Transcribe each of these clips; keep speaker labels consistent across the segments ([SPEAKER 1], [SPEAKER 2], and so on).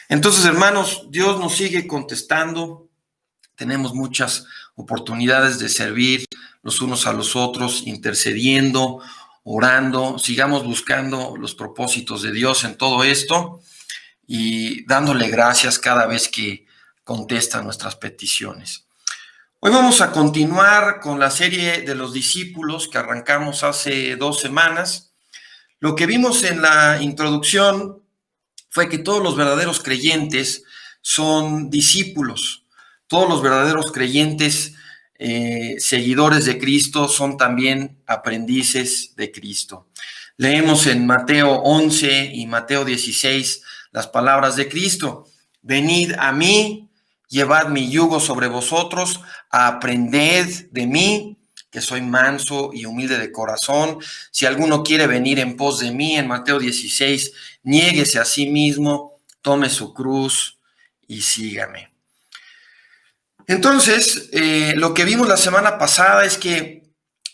[SPEAKER 1] Entonces, hermanos, Dios nos sigue contestando. Tenemos muchas oportunidades de servir los unos a los otros, intercediendo, orando. Sigamos buscando los propósitos de Dios en todo esto y dándole gracias cada vez que contesta nuestras peticiones. Hoy vamos a continuar con la serie de los discípulos que arrancamos hace 2 semanas. Lo que vimos en la introducción fue que todos los verdaderos creyentes son discípulos. Todos los verdaderos creyentes, seguidores de Cristo, son también aprendices de Cristo. Leemos en Mateo 11 y Mateo 16 las palabras de Cristo. Venid a mí, llevad mi yugo sobre vosotros, aprended de mí, que soy manso y humilde de corazón. Si alguno quiere venir en pos de mí, en Mateo 16, niéguese a sí mismo, tome su cruz y sígame. Entonces, lo que vimos la semana pasada es que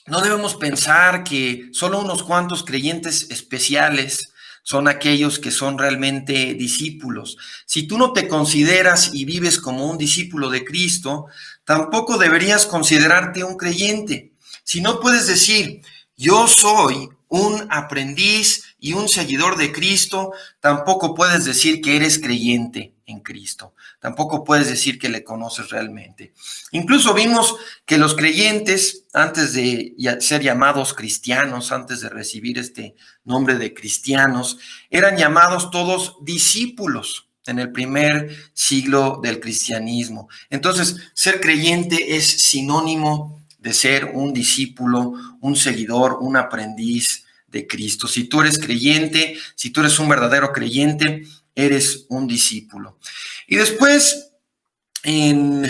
[SPEAKER 1] no debemos pensar que solo unos cuantos creyentes especiales son aquellos que son realmente discípulos. Si tú no te consideras y vives como un discípulo de Cristo, tampoco deberías considerarte un creyente. Si no puedes decir, yo soy un aprendiz y un seguidor de Cristo, tampoco puedes decir que eres creyente en Cristo. Tampoco puedes decir que le conoces realmente. Incluso vimos que los creyentes, antes de ser llamados cristianos, antes de recibir este nombre de cristianos, eran llamados todos discípulos en el primer siglo del cristianismo. Entonces, ser creyente es sinónimo de ser un discípulo, un seguidor, un aprendiz de Cristo. Si tú eres creyente, si tú eres un verdadero creyente, eres un discípulo. Y después, en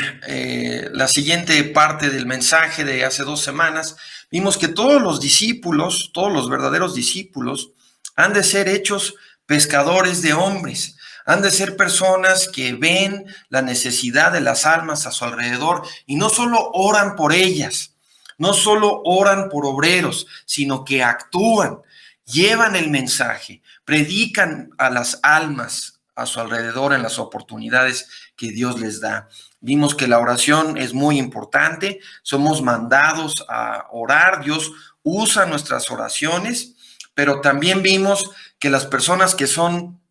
[SPEAKER 1] la siguiente parte del mensaje de hace 2 semanas, vimos que todos los discípulos, todos los verdaderos discípulos, han de ser hechos pescadores de hombres. Han de ser personas que ven la necesidad de las almas a su alrededor y no solo oran por ellas, no solo oran por obreros, sino que actúan, llevan el mensaje, predican a las almas a su alrededor en las oportunidades que Dios les da. Vimos que la oración es muy importante, somos mandados a orar, Dios usa nuestras oraciones, pero también vimos que las personas que son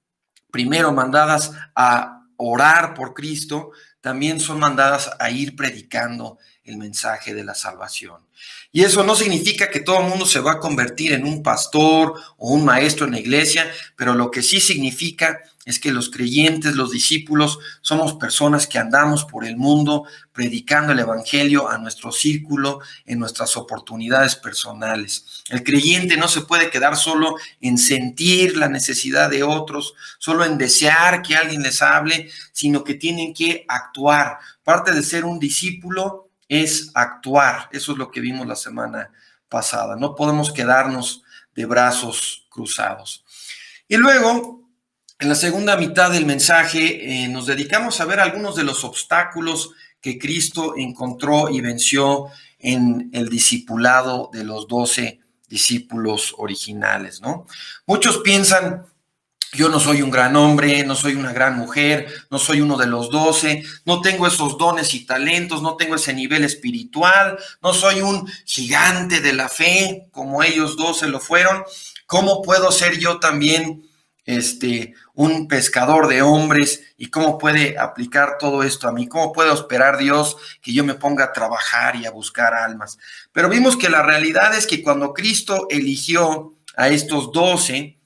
[SPEAKER 1] primero mandadas a orar por Cristo, también son mandadas a ir predicando el mensaje de la salvación. Y eso no significa que todo el mundo se va a convertir en un pastor o un maestro en la iglesia, pero lo que sí significa es que los creyentes, los discípulos, somos personas que andamos por el mundo predicando el evangelio a nuestro círculo, en nuestras oportunidades personales. El creyente no se puede quedar solo en sentir la necesidad de otros, solo en desear que alguien les hable, sino que tienen que actuar. Parte de ser un discípulo es actuar. Eso es lo que vimos la semana pasada. No podemos quedarnos de brazos cruzados. Y luego, en la segunda mitad del mensaje, nos dedicamos a ver algunos de los obstáculos que Cristo encontró y venció en el discipulado de los 12 discípulos originales, ¿no? Muchos piensan, yo no soy un gran hombre, no soy una gran mujer, no soy uno de los 12, no tengo esos dones y talentos, no tengo ese nivel espiritual, no soy un gigante de la fe como ellos 12 lo fueron. ¿Cómo puedo ser yo también un pescador de hombres? ¿Y cómo puede aplicar todo esto a mí? ¿Cómo puede esperar Dios que yo me ponga a trabajar y a buscar almas? Pero vimos que la realidad es que cuando Cristo eligió a estos 12,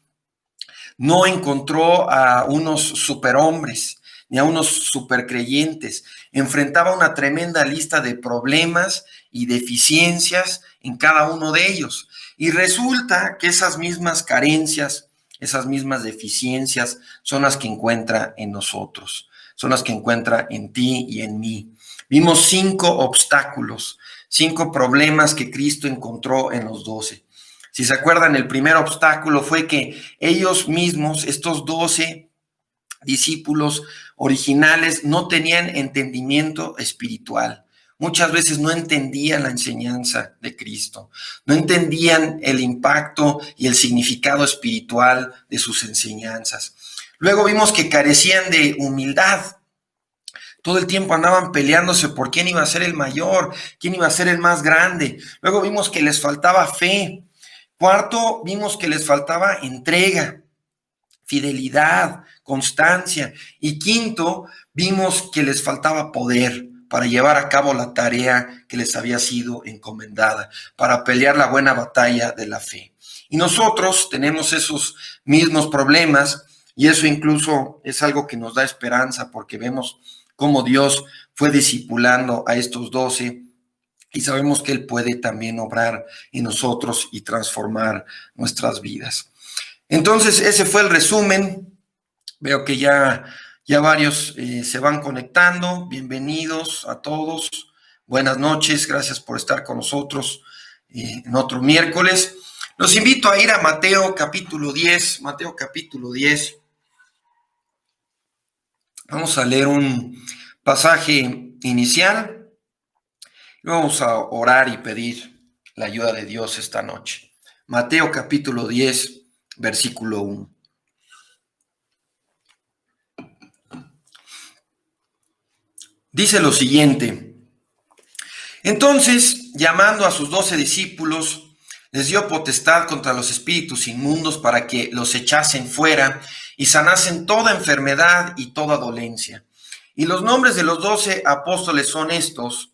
[SPEAKER 1] no encontró a unos superhombres ni a unos supercreyentes. Enfrentaba una tremenda lista de problemas y deficiencias en cada uno de ellos. Y resulta que esas mismas carencias, esas mismas deficiencias son las que encuentra en nosotros, son las que encuentra en ti y en mí. Vimos 5 obstáculos, 5 problemas que Cristo encontró en los 12. Si se acuerdan, el primer obstáculo fue que ellos mismos, estos 12 discípulos originales, no tenían entendimiento espiritual. Muchas veces no entendían la enseñanza de Cristo, no entendían el impacto y el significado espiritual de sus enseñanzas. Luego vimos que carecían de humildad. Todo el tiempo andaban peleándose por quién iba a ser el mayor, quién iba a ser el más grande. Luego vimos que les faltaba fe. Cuarto, vimos que les faltaba entrega, fidelidad, constancia. Y quinto, vimos que les faltaba poder para llevar a cabo la tarea que les había sido encomendada, para pelear la buena batalla de la fe. Y nosotros tenemos esos mismos problemas, y eso incluso es algo que nos da esperanza, porque vemos cómo Dios fue discipulando a estos 12 y sabemos que Él puede también obrar en nosotros y transformar nuestras vidas. Entonces, ese fue el resumen. Veo que ya varios se van conectando. Bienvenidos a todos. Buenas noches. Gracias por estar con nosotros en otro miércoles. Los invito a ir a Mateo capítulo 10. Mateo capítulo 10. Vamos a leer un pasaje inicial. Vamos a orar y pedir la ayuda de Dios esta noche. Mateo capítulo 10, versículo 1. Dice lo siguiente: entonces, llamando a sus 12 discípulos, les dio potestad contra los espíritus inmundos para que los echasen fuera y sanasen toda enfermedad y toda dolencia. Y los nombres de los 12 apóstoles son estos.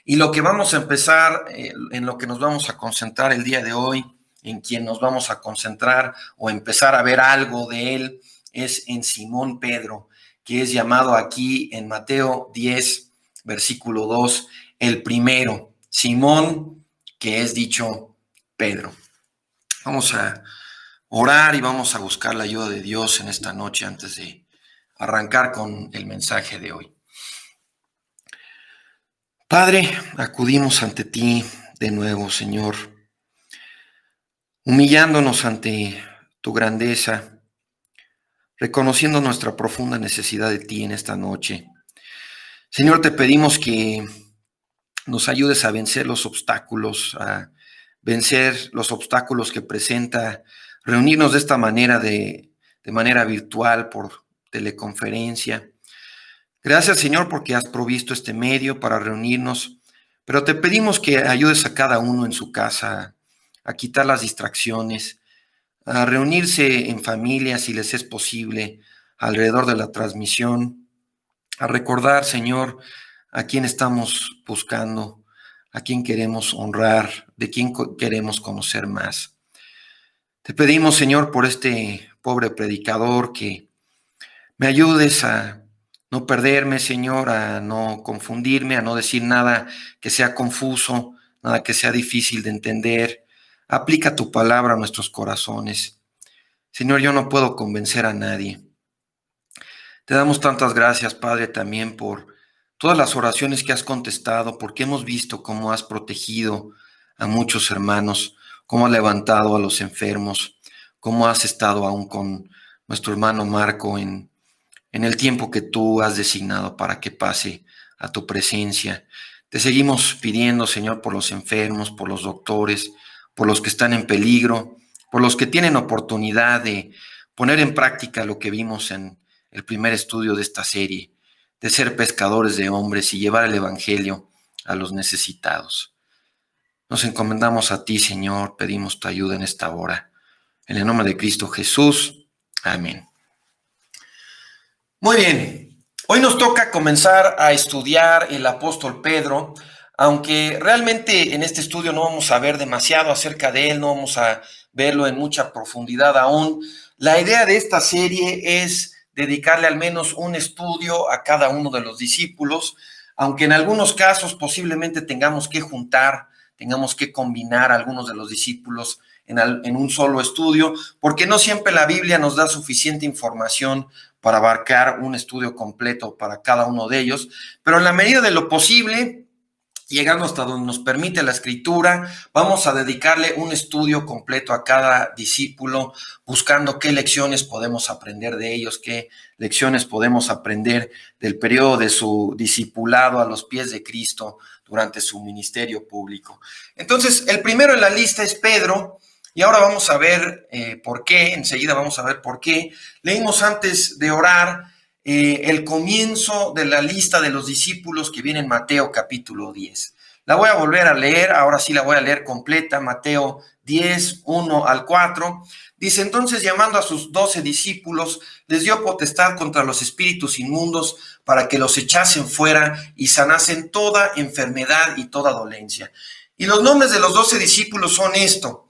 [SPEAKER 1] Y lo que vamos a empezar, en lo que nos vamos a concentrar el día de hoy, en quien nos vamos a concentrar o empezar a ver algo de él, es en Simón Pedro, que es llamado aquí en Mateo 10, versículo 2, el primero. Simón, que es dicho Pedro. Vamos a orar y vamos a buscar la ayuda de Dios en esta noche antes de arrancar con el mensaje de hoy. Padre, acudimos ante ti de nuevo, Señor, humillándonos ante tu grandeza, reconociendo nuestra profunda necesidad de ti en esta noche. Señor, te pedimos que nos ayudes a vencer los obstáculos, que presenta reunirnos de esta manera, de manera virtual, por teleconferencia. Gracias, Señor, porque has provisto este medio para reunirnos, pero te pedimos que ayudes a cada uno en su casa a quitar las distracciones, a reunirse en familia si les es posible alrededor de la transmisión, a recordar, Señor, a quién estamos buscando, a quién queremos honrar, de quién queremos conocer más. Te pedimos, Señor, por este pobre predicador, que me ayudes a no perderme, Señor, a no confundirme, a no decir nada que sea confuso, nada que sea difícil de entender. Aplica tu palabra a nuestros corazones. Señor, yo no puedo convencer a nadie. Te damos tantas gracias, Padre, también por todas las oraciones que has contestado, porque hemos visto cómo has protegido a muchos hermanos, cómo has levantado a los enfermos, cómo has estado aún con nuestro hermano Marco en el tiempo que tú has designado para que pase a tu presencia. Te seguimos pidiendo, Señor, por los enfermos, por los doctores, por los que están en peligro, por los que tienen oportunidad de poner en práctica lo que vimos en el primer estudio de esta serie, de ser pescadores de hombres y llevar el evangelio a los necesitados. Nos encomendamos a ti, Señor, pedimos tu ayuda en esta hora. En el nombre de Cristo Jesús. Amén. Muy bien, hoy nos toca comenzar a estudiar el apóstol Pedro, aunque realmente en este estudio no vamos a ver demasiado acerca de él, no vamos a verlo en mucha profundidad aún. La idea de esta serie es dedicarle al menos un estudio a cada uno de los discípulos, aunque en algunos casos posiblemente tengamos que juntar, tengamos que combinar algunos de los discípulos en un solo estudio, porque no siempre la Biblia nos da suficiente información para abarcar un estudio completo para cada uno de ellos, pero en la medida de lo posible, llegando hasta donde nos permite la escritura, vamos a dedicarle un estudio completo a cada discípulo, buscando qué lecciones podemos aprender de ellos, qué lecciones podemos aprender del periodo de su discipulado a los pies de Cristo durante su ministerio público. Entonces, el primero en la lista es Pedro. Y ahora vamos a ver por qué, enseguida vamos a ver por qué. Leímos antes de orar el comienzo de la lista de los discípulos que viene en Mateo capítulo 10. La voy a volver a leer, ahora sí la voy a leer completa, Mateo 10, 1 al 4. Dice, entonces llamando a sus 12 discípulos, les dio potestad contra los espíritus inmundos para que los echasen fuera y sanasen toda enfermedad y toda dolencia. Y los nombres de los 12 discípulos son esto,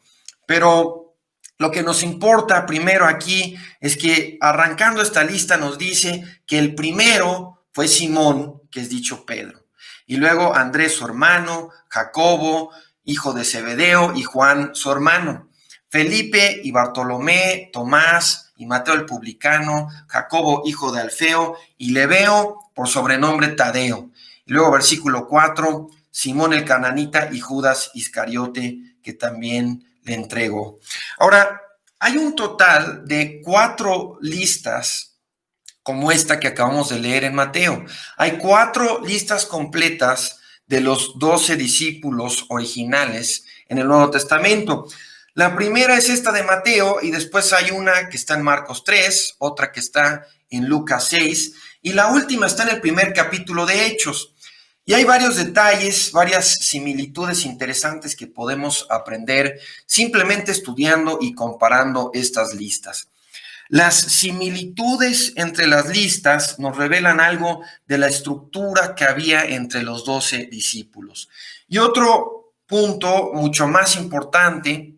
[SPEAKER 1] pero lo que nos importa primero aquí es que arrancando esta lista nos dice que el primero fue Simón, que es dicho Pedro, y luego Andrés su hermano, Jacobo, hijo de Zebedeo, y Juan su hermano, Felipe y Bartolomé, Tomás y Mateo el publicano, Jacobo hijo de Alfeo y Lebeo por sobrenombre Tadeo. Y luego versículo 4, Simón el cananita y Judas Iscariote, que también le entregó. Ahora, hay un total de 4 listas como esta que acabamos de leer en Mateo. Hay 4 listas completas de los 12 discípulos originales en el Nuevo Testamento. La primera es esta de Mateo y después hay una que está en Marcos 3, otra que está en Lucas 6 y la última está en el primer capítulo de Hechos. Y hay varios detalles, varias similitudes interesantes que podemos aprender simplemente estudiando y comparando estas listas. Las similitudes entre las listas nos revelan algo de la estructura que había entre los 12 discípulos. Y otro punto mucho más importante,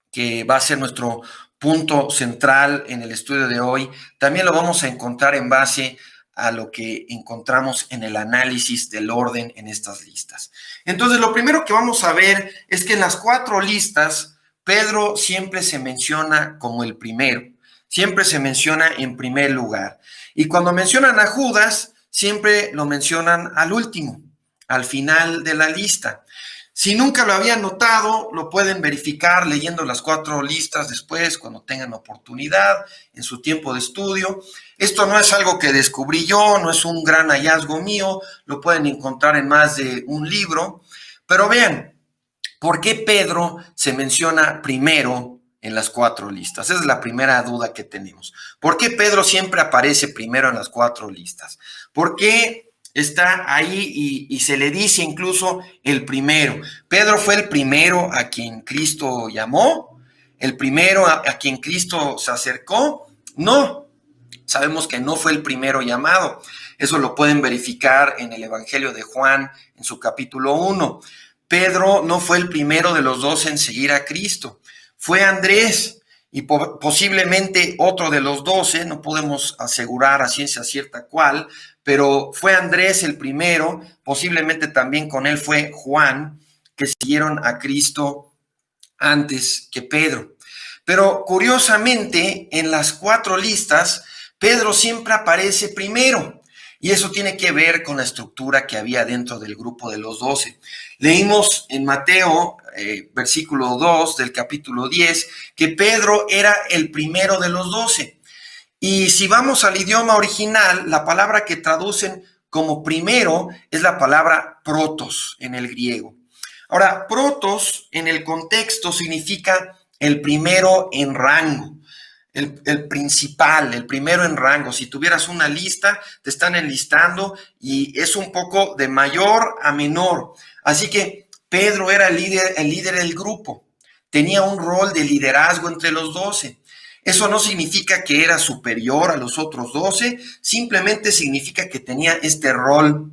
[SPEAKER 1] que va a ser nuestro punto central en el estudio de hoy, también lo vamos a encontrar en base a lo que encontramos en el análisis del orden en estas listas. Entonces, lo primero que vamos a ver es que en las 4 listas, Pedro siempre se menciona como el primero, siempre se menciona en primer lugar. Y cuando mencionan a Judas, siempre lo mencionan al último, al final de la lista. Si nunca lo habían notado, lo pueden verificar leyendo las 4 listas después, cuando tengan oportunidad, en su tiempo de estudio. Esto no es algo que descubrí yo, no es un gran hallazgo mío, lo pueden encontrar en más de un libro. Pero vean, ¿por qué Pedro se menciona primero en las 4 listas? Esa es la primera duda que tenemos. ¿Por qué Pedro siempre aparece primero en las 4 listas? ¿Por qué está ahí y se le dice incluso el primero? Pedro fue el primero a quien Cristo llamó, el primero a quien Cristo se acercó. No, sabemos que no fue el primero llamado. Eso lo pueden verificar en el Evangelio de Juan, en su capítulo 1. Pedro no fue el primero de los 12 en seguir a Cristo. Fue Andrés y posiblemente otro de los 12, no podemos asegurar a ciencia cierta cuál, pero fue Andrés el primero, posiblemente también con él fue Juan, que siguieron a Cristo antes que Pedro. Pero curiosamente, en las 4 listas, Pedro siempre aparece primero. Y eso tiene que ver con la estructura que había dentro del grupo de los 12. Leímos en Mateo, versículo 2 del capítulo 10, que Pedro era el primero de los 12. Y si vamos al idioma original, la palabra que traducen como primero es la palabra protos en el griego. Ahora, protos en el contexto significa el primero en rango. El principal, el primero en rango. Si tuvieras una lista, te están enlistando y es un poco de mayor a menor. Así que Pedro era el líder del grupo. Tenía un rol de liderazgo entre los 12. Eso no significa que era superior a los otros 12, simplemente significa que tenía este rol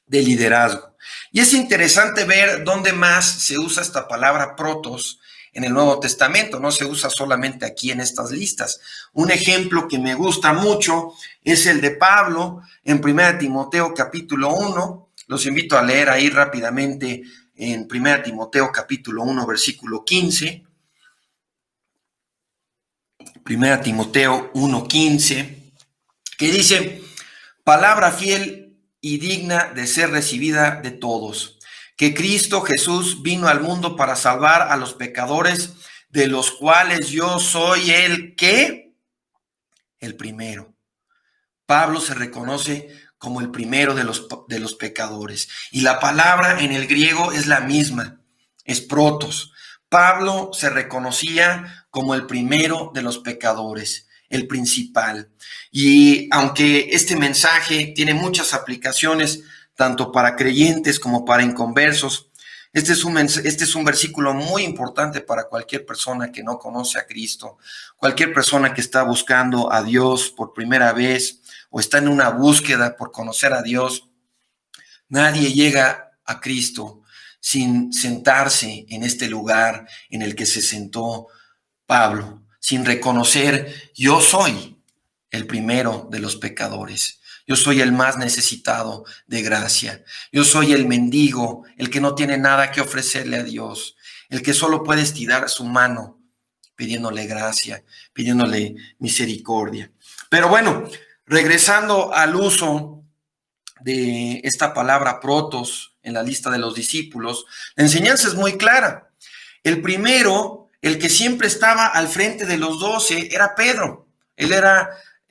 [SPEAKER 1] de liderazgo. Y es interesante ver dónde más se usa esta palabra protos en el Nuevo Testamento, no se usa solamente aquí en estas listas. Un ejemplo que me gusta mucho es el de Pablo en 1 Timoteo capítulo 1. Los invito a leer ahí rápidamente en 1 Timoteo capítulo 1, versículo 15. 1 Timoteo 1:15, que dice, palabra fiel y digna de ser recibida de todos, que Cristo Jesús vino al mundo para salvar a los pecadores, de los cuales yo soy el ¿qué? El primero. Pablo se reconoce como el primero de los pecadores. Y la palabra en el griego es la misma, es protos. Pablo se reconocía como el primero de los pecadores, el principal. Y aunque este mensaje tiene muchas aplicaciones, tanto para creyentes como para inconversos, este es un versículo muy importante para cualquier persona que no conoce a Cristo, cualquier persona que está buscando a Dios por primera vez o está en una búsqueda por conocer a Dios. Nadie llega a Cristo sin sentarse en este lugar en el que se sentó Pablo, sin reconocer: yo soy el primero de los pecadores. Yo soy el más necesitado de gracia. Yo soy el mendigo, el que no tiene nada que ofrecerle a Dios, el que solo puede estirar su mano pidiéndole gracia, pidiéndole misericordia. Pero bueno, regresando al uso de esta palabra protos en la lista de los discípulos, la enseñanza es muy clara. El primero, el que siempre estaba al frente de los 12, era Pedro. Él era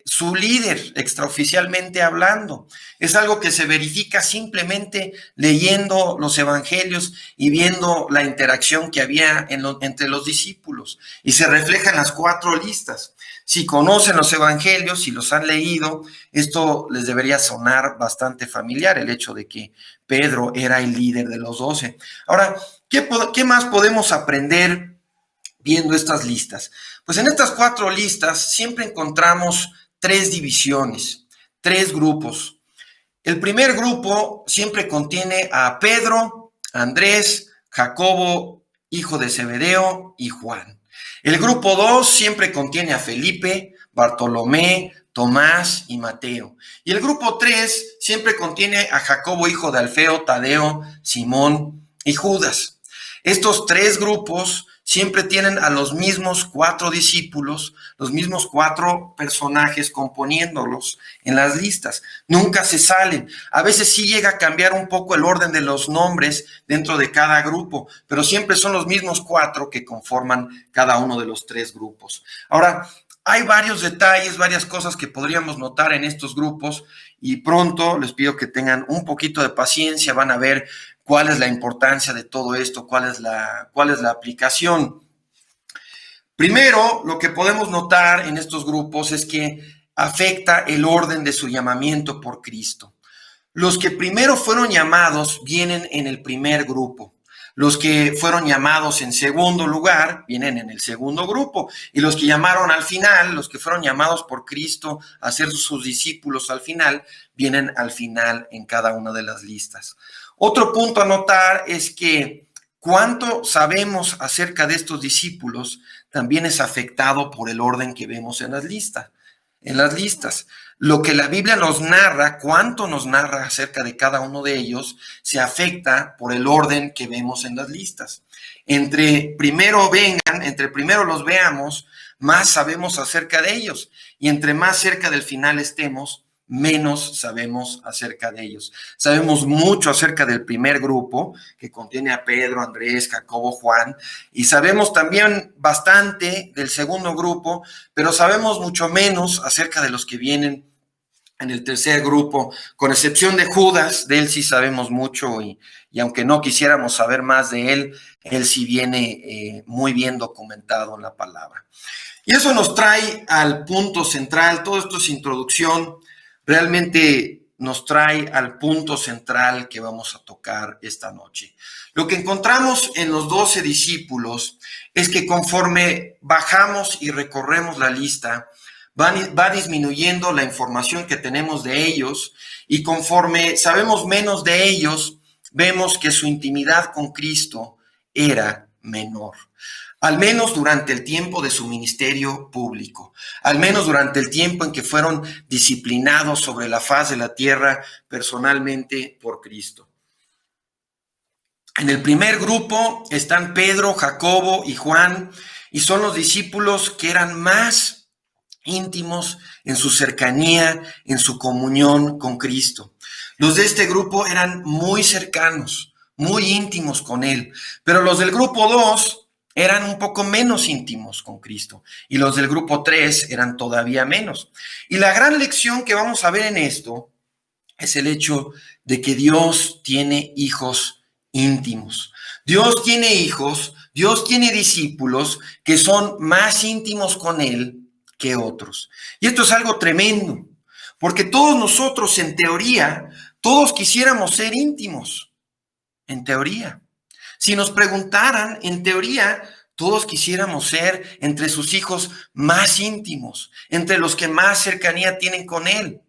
[SPEAKER 1] su líder, extraoficialmente hablando. Es algo que se verifica simplemente leyendo los evangelios y viendo la interacción que había entre los discípulos. Y se refleja en las 4 listas. Si conocen los evangelios, si los han leído, esto les debería sonar bastante familiar, el hecho de que Pedro era el líder de los 12. Ahora, ¿qué más podemos aprender viendo estas listas? Pues en estas 4 listas siempre encontramos 3 divisiones, 3 grupos. El primer grupo siempre contiene a Pedro, Andrés, Jacobo, hijo de Zebedeo, y Juan. El grupo 2 siempre contiene a Felipe, Bartolomé, Tomás y Mateo. Y el grupo 3 siempre contiene a Jacobo, hijo de Alfeo, Tadeo, Simón y Judas. Estos 3 grupos siempre tienen a los mismos 4 discípulos, los mismos 4 personajes componiéndolos en las listas. Nunca se salen. A veces sí llega a cambiar un poco el orden de los nombres dentro de cada grupo, pero siempre son los mismos 4 que conforman cada uno de los 3 grupos. Ahora, hay varios detalles, varias cosas que podríamos notar en estos grupos y pronto les pido que tengan un poquito de paciencia, van a ver cuál es la importancia de todo esto, cuál es la aplicación. Primero, lo que podemos notar en estos grupos es que afecta el orden de su llamamiento por Cristo. Los que primero fueron llamados vienen en el primer grupo. Los que fueron llamados en segundo lugar vienen en el segundo grupo. Y los que llamaron al final, los que fueron llamados por Cristo a ser sus discípulos al final, vienen al final en cada una de las listas. Otro punto a notar es que cuánto sabemos acerca de estos discípulos también es afectado por el orden que vemos en las listas. Lo que la Biblia nos narra, cuánto nos narra acerca de cada uno de ellos, se afecta por el orden que vemos en las listas. Entre primero los veamos, más sabemos acerca de ellos. Y entre más cerca del final estemos, menos sabemos acerca de ellos. Sabemos mucho acerca del primer grupo, que contiene a Pedro, Andrés, Jacobo, Juan, y sabemos también bastante del segundo grupo, pero sabemos mucho menos acerca de los que vienen en el tercer grupo, con excepción de Judas. De él sí sabemos mucho y aunque no quisiéramos saber más de él sí viene muy bien documentado en la palabra. Y eso nos trae al punto central. Todo esto es introducción. Realmente nos trae al punto central que vamos a tocar esta noche. Lo que encontramos en los 12 discípulos es que conforme bajamos y recorremos la lista, va disminuyendo la información que tenemos de ellos, y conforme sabemos menos de ellos, vemos que su intimidad con Cristo era menor. Al menos durante el tiempo de su ministerio público, al menos durante el tiempo en que fueron disciplinados sobre la faz de la tierra personalmente por Cristo. En el primer grupo están Pedro, Jacobo y Juan, y son los discípulos que eran más íntimos en su cercanía, en su comunión con Cristo. Los de este grupo eran muy cercanos, muy íntimos con Él, pero los del grupo 2 eran un poco menos íntimos con Cristo, y los del grupo 3 eran todavía menos. Y la gran lección que vamos a ver en esto es el hecho de que Dios tiene hijos íntimos. Dios tiene hijos, Dios tiene discípulos que son más íntimos con Él que otros. Y esto es algo tremendo, porque todos nosotros, en teoría, todos quisiéramos ser íntimos, en teoría. Si nos preguntaran, en teoría, todos quisiéramos ser entre sus hijos más íntimos, entre los que más cercanía tienen con Él.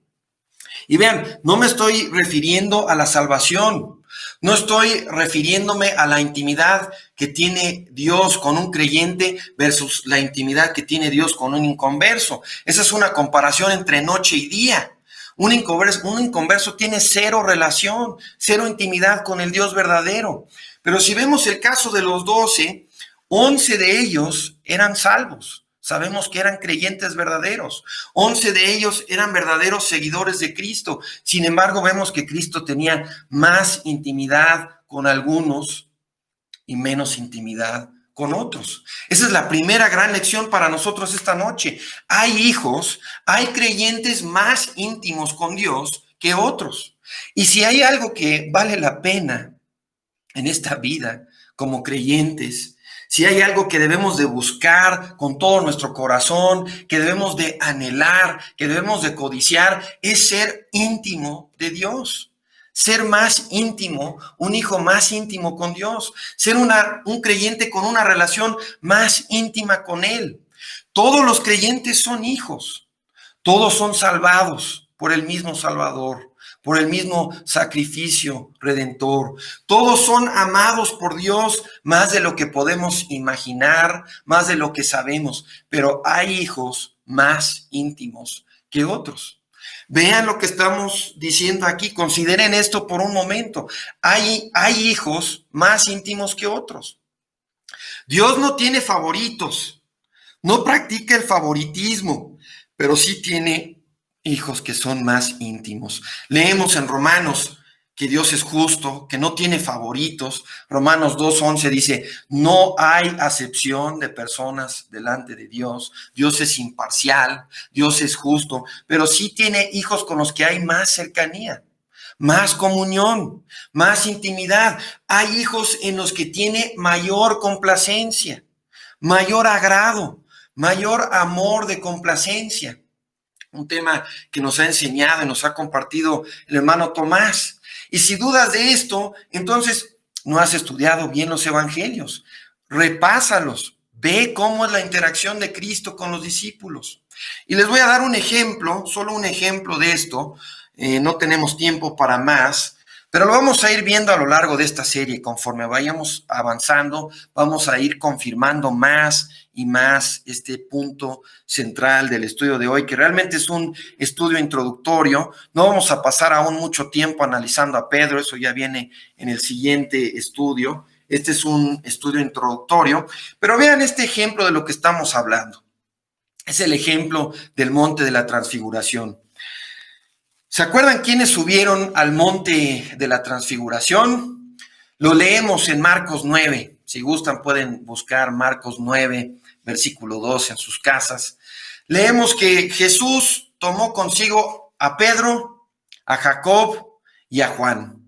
[SPEAKER 1] Y vean, no me estoy refiriendo a la salvación, no estoy refiriéndome a la intimidad que tiene Dios con un creyente versus la intimidad que tiene Dios con un inconverso. Esa es una comparación entre noche y día. Un inconverso tiene cero relación, cero intimidad con el Dios verdadero. Pero si vemos el caso de los 12, 11 de ellos eran salvos. Sabemos que eran creyentes verdaderos. 11 de ellos eran verdaderos seguidores de Cristo. Sin embargo, vemos que Cristo tenía más intimidad con algunos y menos intimidad con otros. Esa es la primera gran lección para nosotros esta noche. Hay hijos, hay creyentes más íntimos con Dios que otros. Y si hay algo que vale la pena en esta vida como creyentes, si hay algo que debemos de buscar con todo nuestro corazón, que debemos de anhelar, que debemos de codiciar, es ser íntimo de Dios. Ser más íntimo, un hijo más íntimo con Dios. Ser un creyente con una relación más íntima con Él. Todos los creyentes son hijos. Todos son salvados por el mismo Salvador, por el mismo sacrificio redentor. Todos son amados por Dios más de lo que podemos imaginar, más de lo que sabemos, pero hay hijos más íntimos que otros. Vean lo que estamos diciendo aquí, consideren esto por un momento. Hay hijos más íntimos que otros. Dios no tiene favoritos, no practica el favoritismo, pero sí tiene hijos que son más íntimos. Leemos en Romanos que Dios es justo, que no tiene favoritos. Romanos 2:11 dice, no hay acepción de personas delante de Dios. Dios es imparcial, Dios es justo, pero sí tiene hijos con los que hay más cercanía, más comunión, más intimidad. Hay hijos en los que tiene mayor complacencia, mayor agrado, mayor amor de complacencia. Un tema que nos ha enseñado y nos ha compartido el hermano Tomás. Y si dudas de esto, entonces no has estudiado bien los evangelios. Repásalos. Ve cómo es la interacción de Cristo con los discípulos. Y les voy a dar un ejemplo, solo un ejemplo de esto. No tenemos tiempo para más, pero lo vamos a ir viendo a lo largo de esta serie. Conforme vayamos avanzando, vamos a ir confirmando más y más este punto central del estudio de hoy, que realmente es un estudio introductorio. No vamos a pasar aún mucho tiempo analizando a Pedro, eso ya viene en el siguiente estudio. Este es un estudio introductorio, pero vean este ejemplo de lo que estamos hablando. Es el ejemplo del monte de la transfiguración. ¿Se acuerdan quiénes subieron al monte de la transfiguración? Lo leemos en Marcos 9. Si gustan pueden buscar Marcos 9, versículo 2 en sus casas. Leemos que Jesús tomó consigo a Pedro, a Jacob y a Juan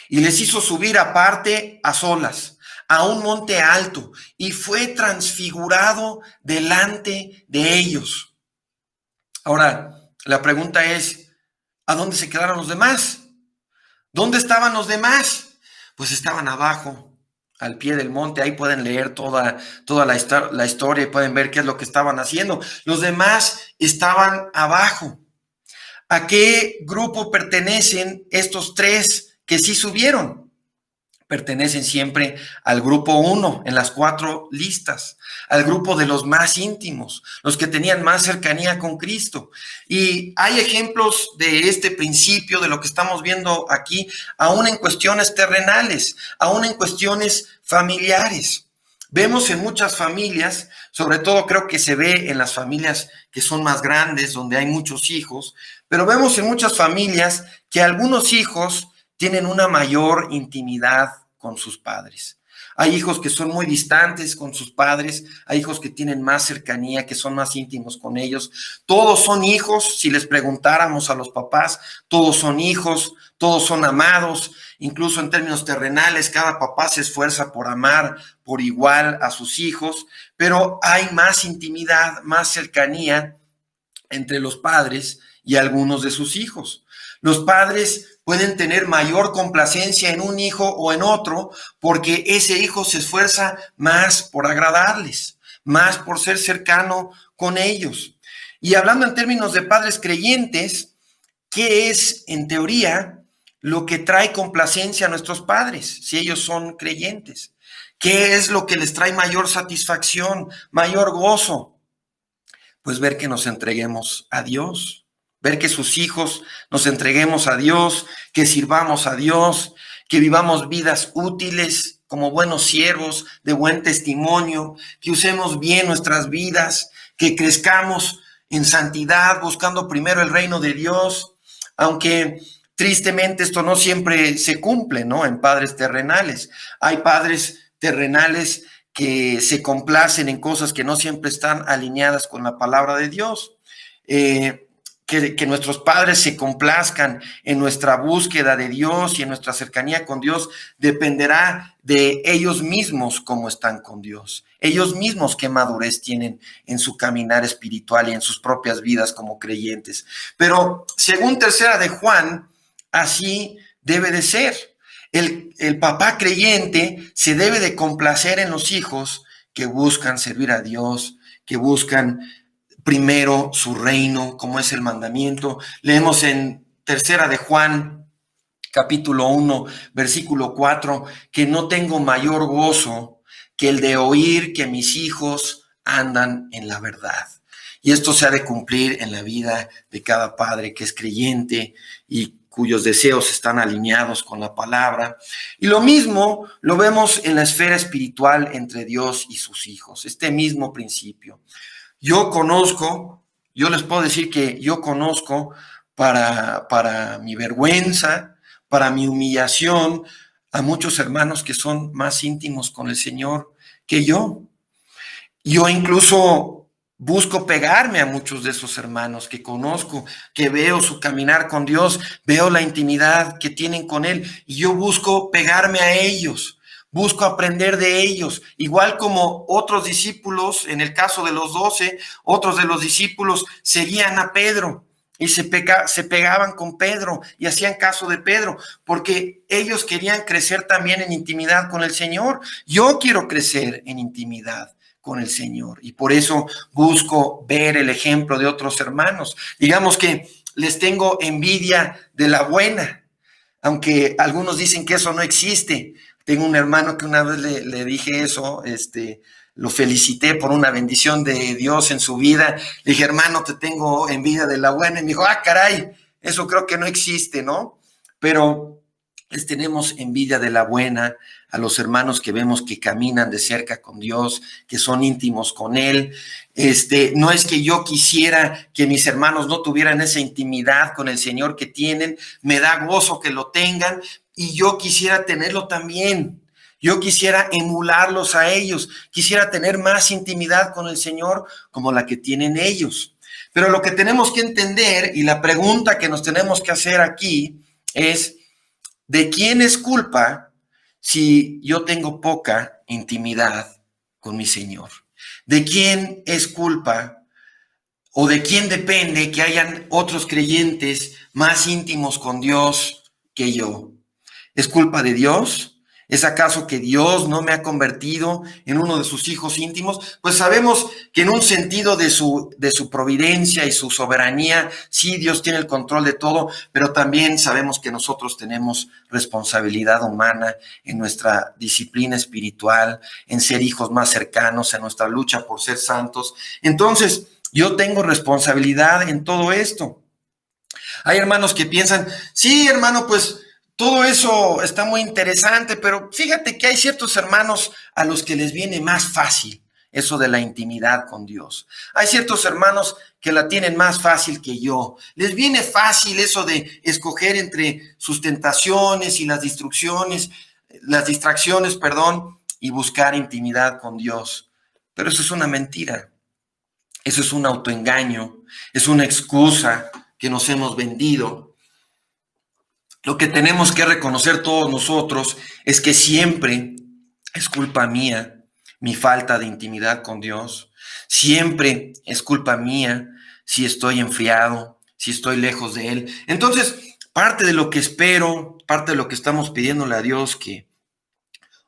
[SPEAKER 1] y les hizo subir aparte a solas a un monte alto y fue transfigurado delante de ellos. Ahora, la pregunta es, ¿a dónde se quedaron los demás? ¿Dónde estaban los demás? Pues estaban abajo, al pie del monte. Ahí pueden leer toda la historia y pueden ver qué es lo que estaban haciendo. Los demás estaban abajo. ¿A qué grupo pertenecen estos tres que sí subieron? Pertenecen siempre al grupo 1 en las 4 listas, al grupo de los más íntimos, los que tenían más cercanía con Cristo. Y hay ejemplos de este principio, de lo que estamos viendo aquí, aún en cuestiones terrenales, aún en cuestiones familiares. Vemos en muchas familias, sobre todo creo que se ve en las familias que son más grandes, donde hay muchos hijos, pero vemos en muchas familias que algunos hijos tienen una mayor intimidad con sus padres. Hay hijos que son muy distantes con sus padres, hay hijos que tienen más cercanía, que son más íntimos con ellos. Todos son hijos, si les preguntáramos a los papás, todos son hijos, todos son amados, incluso en términos terrenales, cada papá se esfuerza por amar por igual a sus hijos, pero hay más intimidad, más cercanía entre los padres y algunos de sus hijos. Los padres pueden tener mayor complacencia en un hijo o en otro porque ese hijo se esfuerza más por agradarles, más por ser cercano con ellos. Y hablando en términos de padres creyentes, ¿qué es en teoría lo que trae complacencia a nuestros padres si ellos son creyentes? ¿Qué es lo que les trae mayor satisfacción, mayor gozo? Pues ver que nos entreguemos a Dios, ver que sus hijos nos entreguemos a Dios, que sirvamos a Dios, que vivamos vidas útiles como buenos siervos de buen testimonio, que usemos bien nuestras vidas, que crezcamos en santidad, buscando primero el reino de Dios, aunque tristemente esto no siempre se cumple, ¿no? En padres terrenales. Hay padres terrenales que se complacen en cosas que no siempre están alineadas con la palabra de Dios. Que nuestros padres se complazcan en nuestra búsqueda de Dios y en nuestra cercanía con Dios dependerá de ellos mismos cómo están con Dios, ellos mismos qué madurez tienen en su caminar espiritual y en sus propias vidas como creyentes. Pero según Tercera de Juan, así debe de ser. El papá creyente se debe de complacer en los hijos que buscan servir a Dios, que buscan primero su reino, como es el mandamiento. Leemos en Tercera de Juan, capítulo 1, versículo 4, que no tengo mayor gozo que el de oír que mis hijos andan en la verdad. Y esto se ha de cumplir en la vida de cada padre que es creyente y cuyos deseos están alineados con la palabra. Y lo mismo lo vemos en la esfera espiritual entre Dios y sus hijos, este mismo principio. Yo les puedo decir que yo conozco para mi vergüenza, para mi humillación, a muchos hermanos que son más íntimos con el Señor que yo. Yo incluso busco pegarme a muchos de esos hermanos que conozco, que veo su caminar con Dios, veo la intimidad que tienen con Él, y yo busco pegarme a ellos, busco aprender de ellos, igual como otros discípulos, en el caso de los 12, otros de los discípulos seguían a Pedro y se pegaban con Pedro y hacían caso de Pedro, porque ellos querían crecer también en intimidad con el Señor. Yo quiero crecer en intimidad con el Señor y por eso busco ver el ejemplo de otros hermanos. Digamos que les tengo envidia de la buena, aunque algunos dicen que eso no existe. Tengo un hermano que una vez le dije eso, lo felicité por una bendición de Dios en su vida. Le dije, hermano, te tengo envidia de la buena. Y me dijo, caray, eso creo que no existe, ¿no? Pero les tenemos envidia de la buena a los hermanos que vemos que caminan de cerca con Dios, que son íntimos con Él. No es que yo quisiera que mis hermanos no tuvieran esa intimidad con el Señor que tienen, me da gozo que lo tengan y yo quisiera tenerlo también. Yo quisiera emularlos a ellos, quisiera tener más intimidad con el Señor como la que tienen ellos. Pero lo que tenemos que entender y la pregunta que nos tenemos que hacer aquí es, ¿de quién es culpa si yo tengo poca intimidad con mi Señor? ¿De quién es culpa o de quién depende que hayan otros creyentes más íntimos con Dios que yo? ¿Es culpa de Dios? ¿Es acaso que Dios no me ha convertido en uno de sus hijos íntimos? Pues sabemos que en un sentido de su providencia y su soberanía, sí, Dios tiene el control de todo, pero también sabemos que nosotros tenemos responsabilidad humana en nuestra disciplina espiritual, en ser hijos más cercanos, en nuestra lucha por ser santos. Entonces, yo tengo responsabilidad en todo esto. Hay hermanos que piensan, sí, hermano, pues todo eso está muy interesante, pero fíjate que hay ciertos hermanos a los que les viene más fácil eso de la intimidad con Dios. Hay ciertos hermanos que la tienen más fácil que yo. Les viene fácil eso de escoger entre sus tentaciones y las distracciones, y buscar intimidad con Dios. Pero eso es una mentira. Eso es un autoengaño. Es una excusa que nos hemos vendido. Lo que tenemos que reconocer todos nosotros es que siempre es culpa mía mi falta de intimidad con Dios. Siempre es culpa mía si estoy enfriado, si estoy lejos de Él. Entonces, parte de lo que espero, parte de lo que estamos pidiéndole a Dios que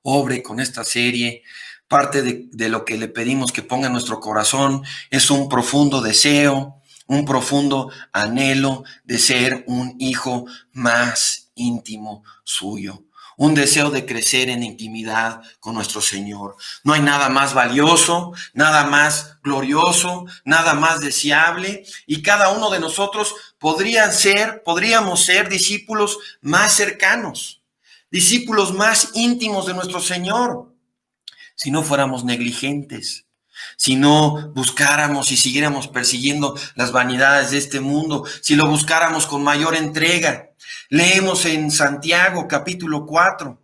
[SPEAKER 1] obre con esta serie, parte de lo que le pedimos que ponga en nuestro corazón es un profundo deseo, un profundo anhelo de ser un hijo más íntimo suyo. Un deseo de crecer en intimidad con nuestro Señor. No hay nada más valioso, nada más glorioso, nada más deseable, y cada uno de nosotros podríamos ser discípulos más cercanos, discípulos más íntimos de nuestro Señor, si no fuéramos negligentes, si no buscáramos y siguiéramos persiguiendo las vanidades de este mundo, si lo buscáramos con mayor entrega. Leemos en Santiago capítulo 4,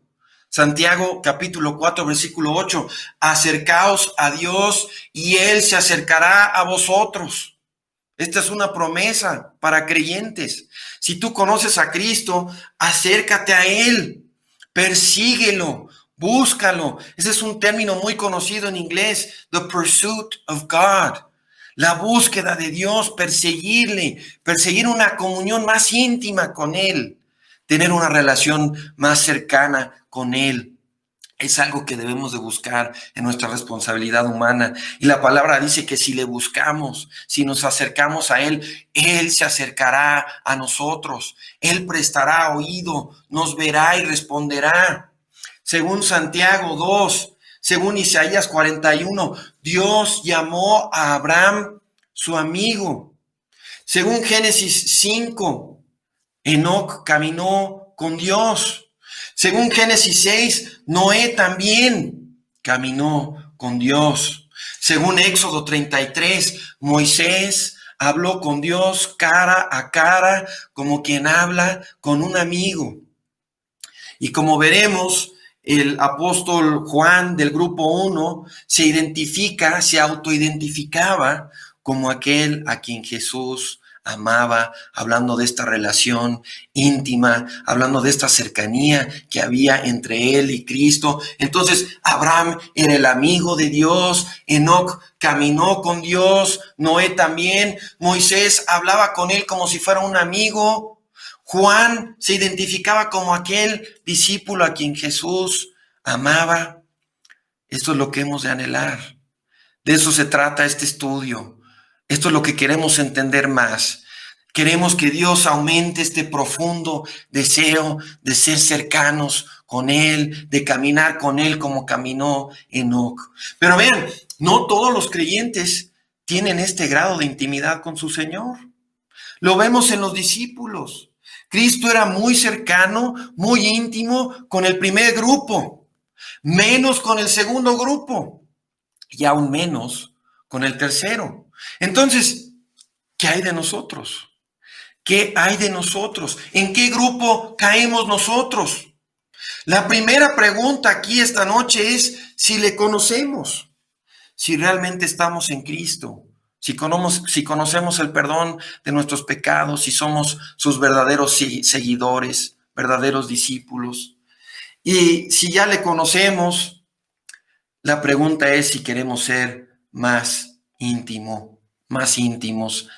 [SPEAKER 1] Santiago capítulo 4, versículo 8, acercaos a Dios y Él se acercará a vosotros. Esta es una promesa para creyentes. Si tú conoces a Cristo, acércate a Él, persíguelo, búscalo. Ese es un término muy conocido en inglés, the pursuit of God. La búsqueda de Dios, perseguirle, perseguir una comunión más íntima con Él, tener una relación más cercana con Él. Es algo que debemos de buscar en nuestra responsabilidad humana. Y la palabra dice que si le buscamos, si nos acercamos a Él, Él se acercará a nosotros. Él prestará oído, nos verá y responderá. Según Santiago 2, según Isaías 41, Dios llamó a Abraham su amigo. Según Génesis 5, Enoc caminó con Dios. Según Génesis 6, Noé también caminó con Dios. Según Éxodo 33, Moisés habló con Dios cara a cara, como quien habla con un amigo. Y como veremos, el apóstol Juan del grupo 1 se autoidentificaba como aquel a quien Jesús amaba, hablando de esta relación íntima, hablando de esta cercanía que había entre él y Cristo. Entonces, Abraham era el amigo de Dios, Enoc caminó con Dios, Noé también, Moisés hablaba con él como si fuera un amigo. Juan se identificaba como aquel discípulo a quien Jesús amaba. Esto es lo que hemos de anhelar. De eso se trata este estudio. Esto es lo que queremos entender más. Queremos que Dios aumente este profundo deseo de ser cercanos con Él, de caminar con Él como caminó Enoc. Pero vean, no todos los creyentes tienen este grado de intimidad con su Señor. Lo vemos en los discípulos. Cristo era muy cercano, muy íntimo con el primer grupo, menos con el segundo grupo y aún menos con el tercero. Entonces, ¿qué hay de nosotros? ¿Qué hay de nosotros? ¿En qué grupo caemos nosotros? La primera pregunta aquí esta noche es si le conocemos, si realmente estamos en Cristo. Si conocemos el perdón de nuestros pecados, si somos sus verdaderos seguidores, verdaderos discípulos. Y si ya le conocemos, la pregunta es si queremos ser más íntimos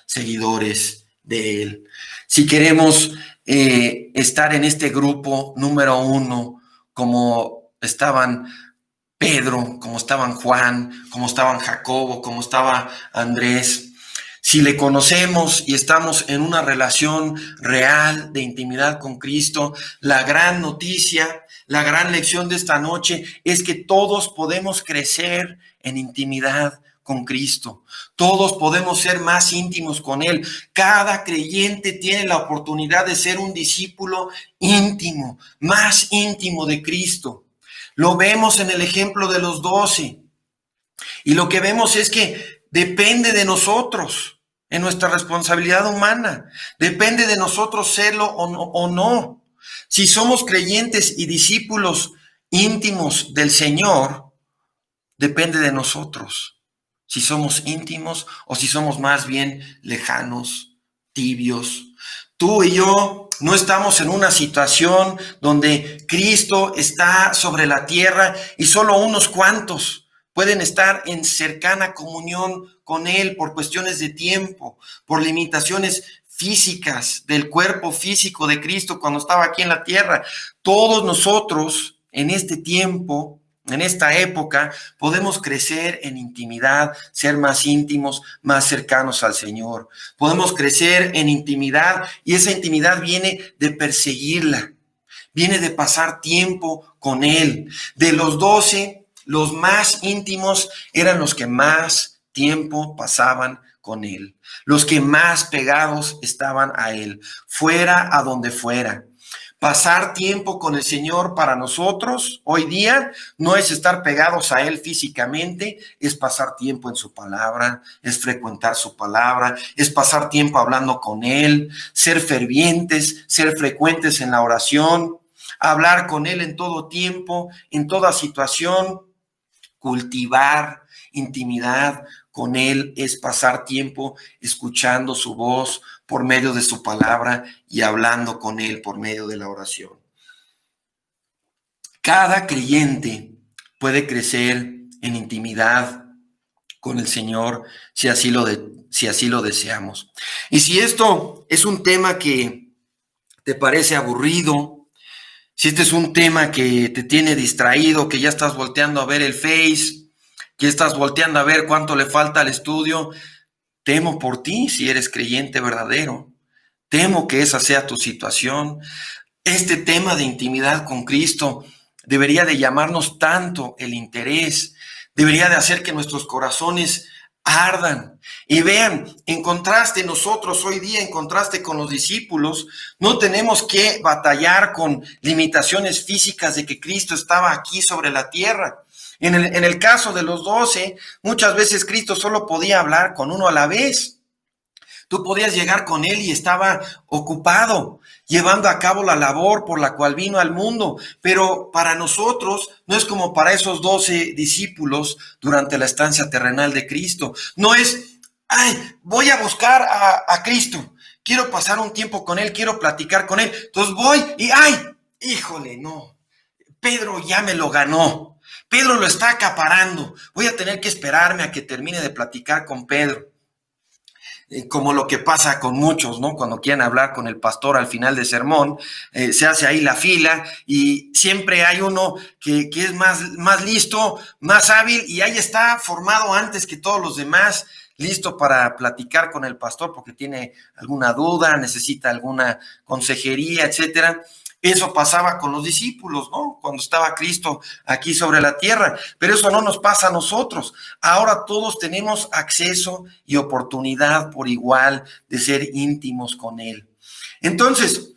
[SPEAKER 1] seguidores de Él. Si queremos estar en este grupo número 1, como estaban Pedro, como estaban Juan, como estaban Jacobo, como estaba Andrés. Si le conocemos y estamos en una relación real de intimidad con Cristo, la gran noticia, la gran lección de esta noche es que todos podemos crecer en intimidad con Cristo. Todos podemos ser más íntimos con Él. Cada creyente tiene la oportunidad de ser un discípulo íntimo, más íntimo de Cristo. Lo vemos en el ejemplo de los 12. Y lo que vemos es que depende de nosotros, en nuestra responsabilidad humana. Depende de nosotros serlo o no. Si somos creyentes y discípulos íntimos del Señor depende de nosotros. Si somos íntimos o si somos más bien lejanos, tibios. Tú y yo no estamos en una situación donde Cristo está sobre la tierra y solo unos cuantos pueden estar en cercana comunión con Él por cuestiones de tiempo, por limitaciones físicas del cuerpo físico de Cristo cuando estaba aquí en la tierra. Todos nosotros en este tiempo, en esta época, podemos crecer en intimidad, ser más íntimos, más cercanos al Señor. Podemos crecer en intimidad y esa intimidad viene de perseguirla, viene de pasar tiempo con Él. De los 12, los más íntimos eran los que más tiempo pasaban con Él, los que más pegados estaban a Él, fuera a donde fuera. Pasar tiempo con el Señor para nosotros hoy día no es estar pegados a Él físicamente, es pasar tiempo en su palabra, es frecuentar su palabra, es pasar tiempo hablando con Él, ser fervientes, ser frecuentes en la oración, hablar con Él en todo tiempo, en toda situación, cultivar intimidad con Él es pasar tiempo escuchando su voz por medio de su palabra y hablando con Él por medio de la oración. Cada creyente puede crecer en intimidad con el Señor si así lo deseamos. Y si esto es un tema que te parece aburrido, si este es un tema que te tiene distraído, que ya estás volteando a ver el Face, que estás volteando a ver cuánto le falta al estudio, temo por ti si eres creyente verdadero. Temo que esa sea tu situación. Este tema de intimidad con Cristo debería de llamarnos tanto el interés, debería de hacer que nuestros corazones ardan. Y vean, en contraste nosotros hoy día, en contraste con los discípulos, no tenemos que batallar con limitaciones físicas de que Cristo estaba aquí sobre la tierra. En el caso de los 12, muchas veces Cristo solo podía hablar con uno a la vez. Tú podías llegar con Él y estaba ocupado, llevando a cabo la labor por la cual vino al mundo. Pero para nosotros no es como para esos 12 discípulos durante la estancia terrenal de Cristo. No es, ay, voy a buscar a Cristo. Quiero pasar un tiempo con Él, quiero platicar con Él. Entonces voy y, ay, híjole, no. Pedro ya me lo ganó. Pedro lo está acaparando. Voy a tener que esperarme a que termine de platicar con Pedro. Como lo que pasa con muchos, ¿no? Cuando quieren hablar con el pastor al final de sermón, se hace ahí la fila y siempre hay uno que es más listo, más hábil y ahí está formado antes que todos los demás, listo para platicar con el pastor porque tiene alguna duda, necesita alguna consejería, etcétera. Eso pasaba con los discípulos, ¿no? Cuando estaba Cristo aquí sobre la tierra, pero eso no nos pasa a nosotros. Ahora todos tenemos acceso y oportunidad por igual de ser íntimos con Él. Entonces,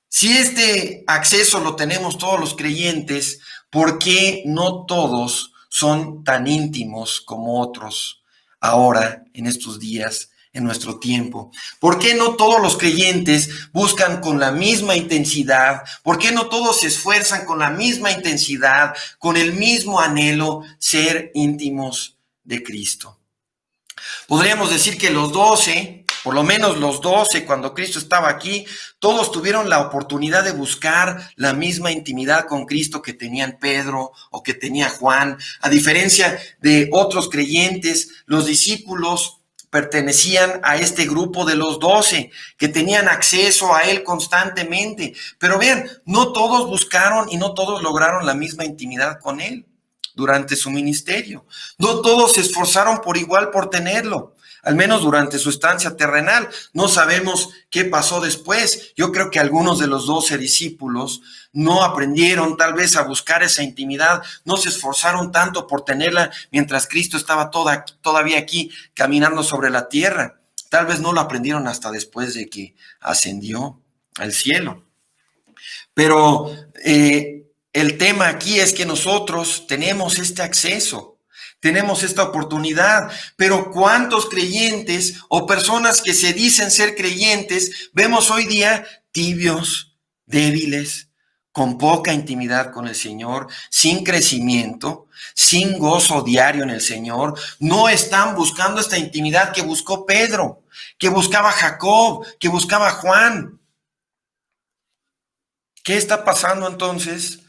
[SPEAKER 1] si este acceso lo tenemos todos los creyentes, ¿por qué no todos son tan íntimos como otros ahora, en estos días, en nuestro tiempo? ¿Por qué no todos los creyentes buscan con la misma intensidad? ¿Por qué no todos se esfuerzan con la misma intensidad, con el mismo anhelo, ser íntimos de Cristo? Podríamos decir que los 12, por lo menos los 12, cuando Cristo estaba aquí, todos tuvieron la oportunidad de buscar la misma intimidad con Cristo que tenían Pedro o que tenía Juan. A diferencia de otros creyentes, los discípulos pertenecían a este grupo de los 12 que tenían acceso a Él constantemente. Pero vean, no todos buscaron y no todos lograron la misma intimidad con Él durante su ministerio. No todos se esforzaron por igual por tenerlo, al menos durante su estancia terrenal. No sabemos qué pasó después. Yo creo que algunos de los 12 discípulos no aprendieron tal vez a buscar esa intimidad, no se esforzaron tanto por tenerla mientras Cristo estaba todavía aquí caminando sobre la tierra. Tal vez no lo aprendieron hasta después de que ascendió al cielo. Pero el tema aquí es que nosotros tenemos este acceso, tenemos esta oportunidad, pero ¿cuántos creyentes o personas que se dicen ser creyentes vemos hoy día tibios, débiles, con poca intimidad con el Señor, sin crecimiento, sin gozo diario en el Señor, no están buscando esta intimidad que buscó Pedro, que buscaba Jacob, que buscaba Juan. ¿Qué está pasando entonces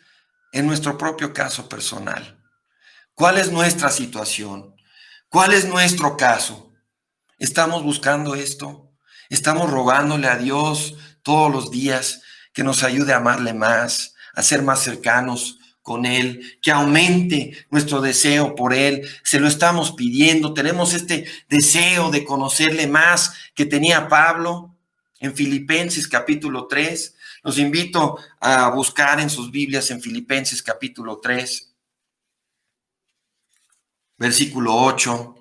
[SPEAKER 1] en nuestro propio caso personal? ¿Cuál es nuestra situación? ¿Cuál es nuestro caso? ¿Estamos buscando esto? ¿Estamos rogándole a Dios todos los días que nos ayude a amarle más, a ser más cercanos con Él, que aumente nuestro deseo por Él? Se lo estamos pidiendo. Tenemos este deseo de conocerle más que tenía Pablo en Filipenses capítulo 3. Los invito a buscar en sus Biblias en Filipenses capítulo 3, versículo 8.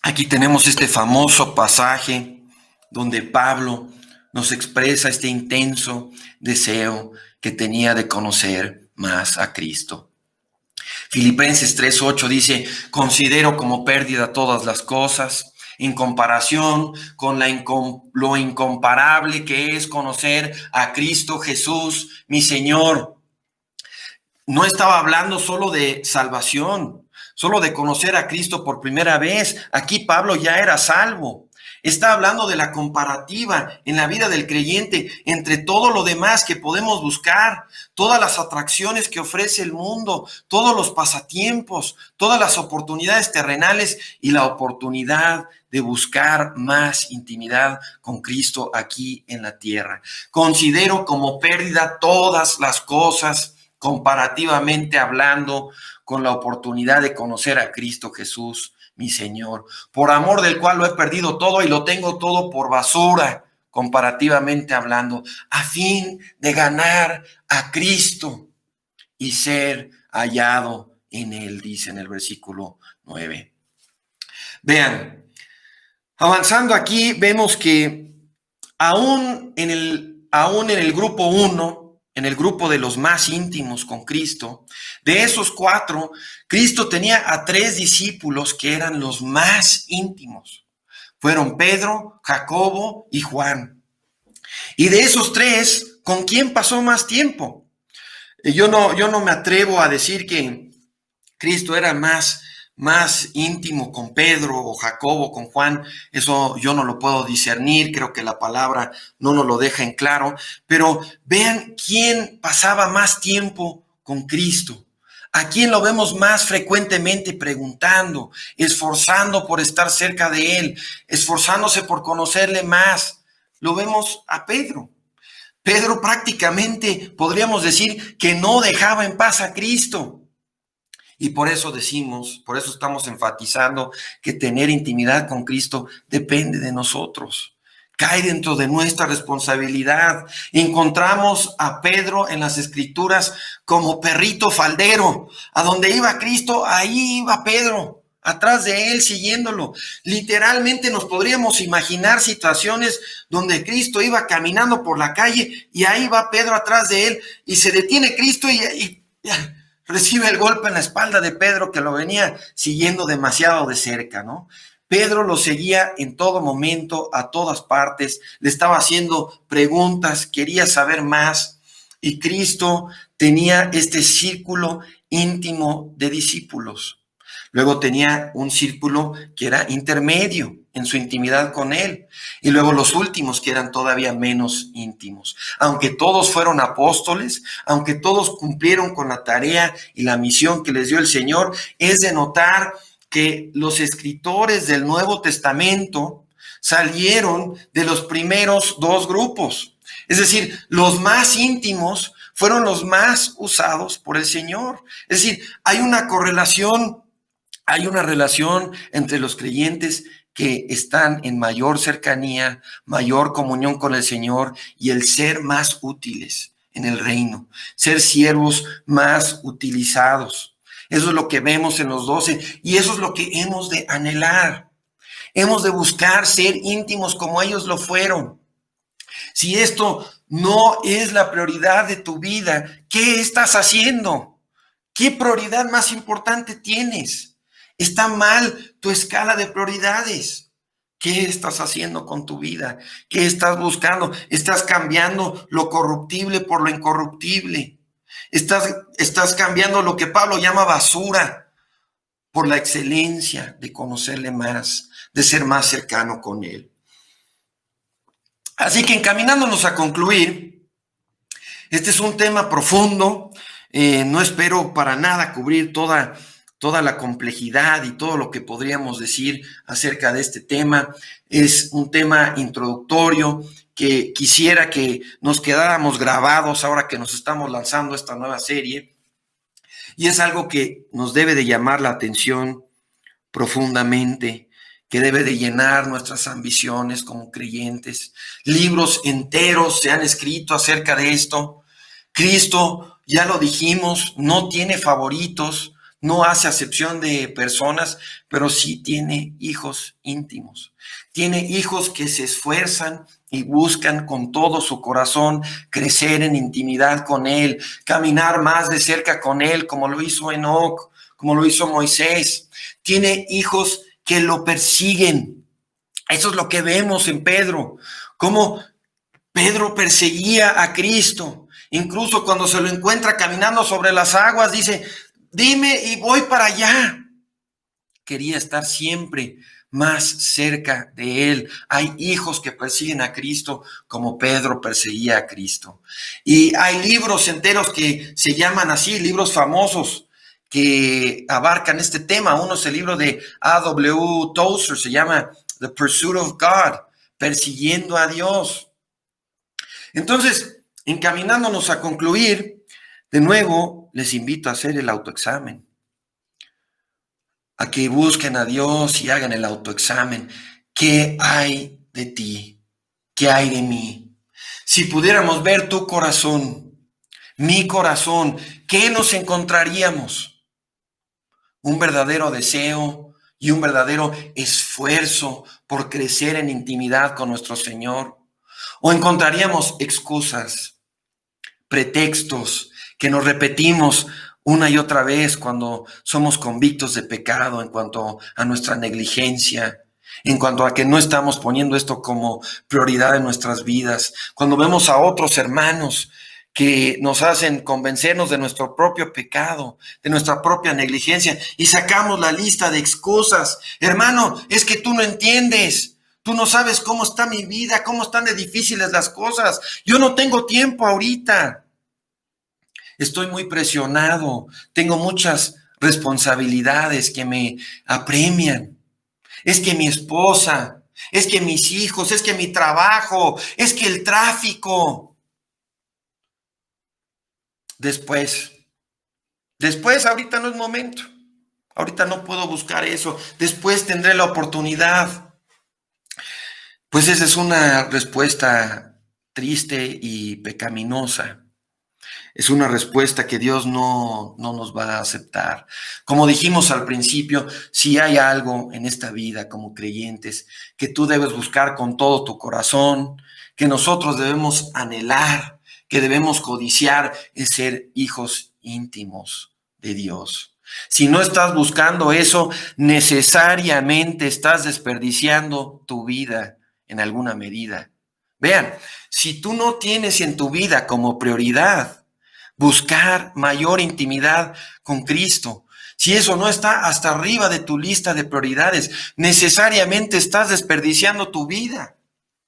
[SPEAKER 1] Aquí tenemos este famoso pasaje donde Pablo nos expresa este intenso deseo que tenía de conocer más a Cristo. Filipenses 3:8 dice: considero como pérdida todas las cosas en comparación con lo incomparable que es conocer a Cristo Jesús, mi Señor. No estaba hablando solo de salvación, solo de conocer a Cristo por primera vez. Aquí Pablo ya era salvo. Está hablando de la comparativa en la vida del creyente entre todo lo demás que podemos buscar, todas las atracciones que ofrece el mundo, todos los pasatiempos, todas las oportunidades terrenales y la oportunidad de buscar más intimidad con Cristo aquí en la tierra. Considero como pérdida todas las cosas, comparativamente hablando, con la oportunidad de conocer a Cristo Jesús, mi Señor, por amor del cual lo he perdido todo y lo tengo todo por basura, comparativamente hablando, a fin de ganar a Cristo y ser hallado en Él, dice en el versículo 9. Vean, avanzando aquí, vemos que aún en el grupo 1, en el grupo de los más íntimos con Cristo, de esos 4, Cristo tenía a 3 discípulos que eran los más íntimos. Fueron Pedro, Jacobo y Juan. Y de esos 3, ¿con quién pasó más tiempo? Yo no me atrevo a decir que Cristo era más íntimo con Pedro o Jacobo, con Juan. Eso yo no lo puedo discernir, creo que la palabra no nos lo deja en claro, pero vean quién pasaba más tiempo con Cristo. ¿A quién lo vemos más frecuentemente preguntando, esforzando por estar cerca de Él, esforzándose por conocerle más? Lo vemos a Pedro. Pedro prácticamente podríamos decir que no dejaba en paz a Cristo. Y por eso decimos, por eso estamos enfatizando que tener intimidad con Cristo depende de nosotros. Cae dentro de nuestra responsabilidad. Encontramos a Pedro en las Escrituras como perrito faldero. A donde iba Cristo, ahí iba Pedro, atrás de él, siguiéndolo. Literalmente nos podríamos imaginar situaciones donde Cristo iba caminando por la calle y ahí va Pedro atrás de él y se detiene Cristo y recibe el golpe en la espalda de Pedro, que lo venía siguiendo demasiado de cerca, ¿no? Pedro lo seguía en todo momento, a todas partes, le estaba haciendo preguntas, quería saber más, y Cristo tenía este círculo íntimo de discípulos. Luego tenía un círculo que era intermedio en su intimidad con Él. Y luego los últimos que eran todavía menos íntimos. Aunque todos fueron apóstoles, aunque todos cumplieron con la tarea y la misión que les dio el Señor, es de notar que los escritores del Nuevo Testamento salieron de los primeros 2 grupos. Es decir, los más íntimos fueron los más usados por el Señor. Es decir, hay una correlación. Hay una relación entre los creyentes que están en mayor cercanía, mayor comunión con el Señor y el ser más útiles en el reino, ser siervos más utilizados. Eso es lo que vemos en los 12 y eso es lo que hemos de anhelar. Hemos de buscar ser íntimos como ellos lo fueron. Si esto no es la prioridad de tu vida, ¿qué estás haciendo? ¿Qué prioridad más importante tienes? Está mal tu escala de prioridades. ¿Qué estás haciendo con tu vida? ¿Qué estás buscando? ¿Estás cambiando lo corruptible por lo incorruptible? ¿Estás cambiando lo que Pablo llama basura por la excelencia de conocerle más, de ser más cercano con él? Así que encaminándonos a concluir, este es un tema profundo. No espero para nada cubrir toda la complejidad y todo lo que podríamos decir acerca de este tema. Es un tema introductorio que quisiera que nos quedáramos grabados ahora que nos estamos lanzando esta nueva serie. Y es algo que nos debe de llamar la atención profundamente, que debe de llenar nuestras ambiciones como creyentes. Libros enteros se han escrito acerca de esto. Cristo, ya lo dijimos, no tiene favoritos, no hace acepción de personas, pero sí tiene hijos íntimos. Tiene hijos que se esfuerzan y buscan con todo su corazón crecer en intimidad con Él, caminar más de cerca con Él, como lo hizo Enoc, como lo hizo Moisés. Tiene hijos que lo persiguen. Eso es lo que vemos en Pedro, cómo Pedro perseguía a Cristo. Incluso cuando se lo encuentra caminando sobre las aguas, dice, dime y voy para allá. Quería estar siempre más cerca de él. Hay hijos que persiguen a Cristo como Pedro perseguía a Cristo. Y hay libros enteros que se llaman así, libros famosos que abarcan este tema. Uno es el libro de A.W. Tozer, se llama The Pursuit of God, persiguiendo a Dios. Entonces, encaminándonos a concluir, de nuevo les invito a hacer el autoexamen, a que busquen a Dios y hagan el autoexamen. ¿Qué hay de ti? ¿Qué hay de mí? Si pudiéramos ver tu corazón, mi corazón, ¿qué nos encontraríamos? Un verdadero deseo y un verdadero esfuerzo por crecer en intimidad con nuestro Señor. ¿O encontraríamos excusas, pretextos que nos repetimos una y otra vez cuando somos convictos de pecado, en cuanto a nuestra negligencia, en cuanto a que no estamos poniendo esto como prioridad en nuestras vidas, cuando vemos a otros hermanos que nos hacen convencernos de nuestro propio pecado, de nuestra propia negligencia, y sacamos la lista de excusas? Hermano, es que tú no entiendes. Tú no sabes cómo está mi vida, cómo están de difíciles las cosas. Yo no tengo tiempo ahorita. Estoy muy presionado. Tengo muchas responsabilidades que me apremian. Es que mi esposa, es que mis hijos, es que mi trabajo, es que el tráfico. Después, ahorita no es momento. Ahorita no puedo buscar eso. Después tendré la oportunidad. Pues esa es una respuesta triste y pecaminosa. Es una respuesta que Dios no nos va a aceptar. Como dijimos al principio, si hay algo en esta vida como creyentes que tú debes buscar con todo tu corazón, que nosotros debemos anhelar, que debemos codiciar, es ser hijos íntimos de Dios. Si no estás buscando eso, necesariamente estás desperdiciando tu vida en alguna medida. Vean, si tú no tienes en tu vida como prioridad buscar mayor intimidad con Cristo, si eso no está hasta arriba de tu lista de prioridades, necesariamente estás desperdiciando tu vida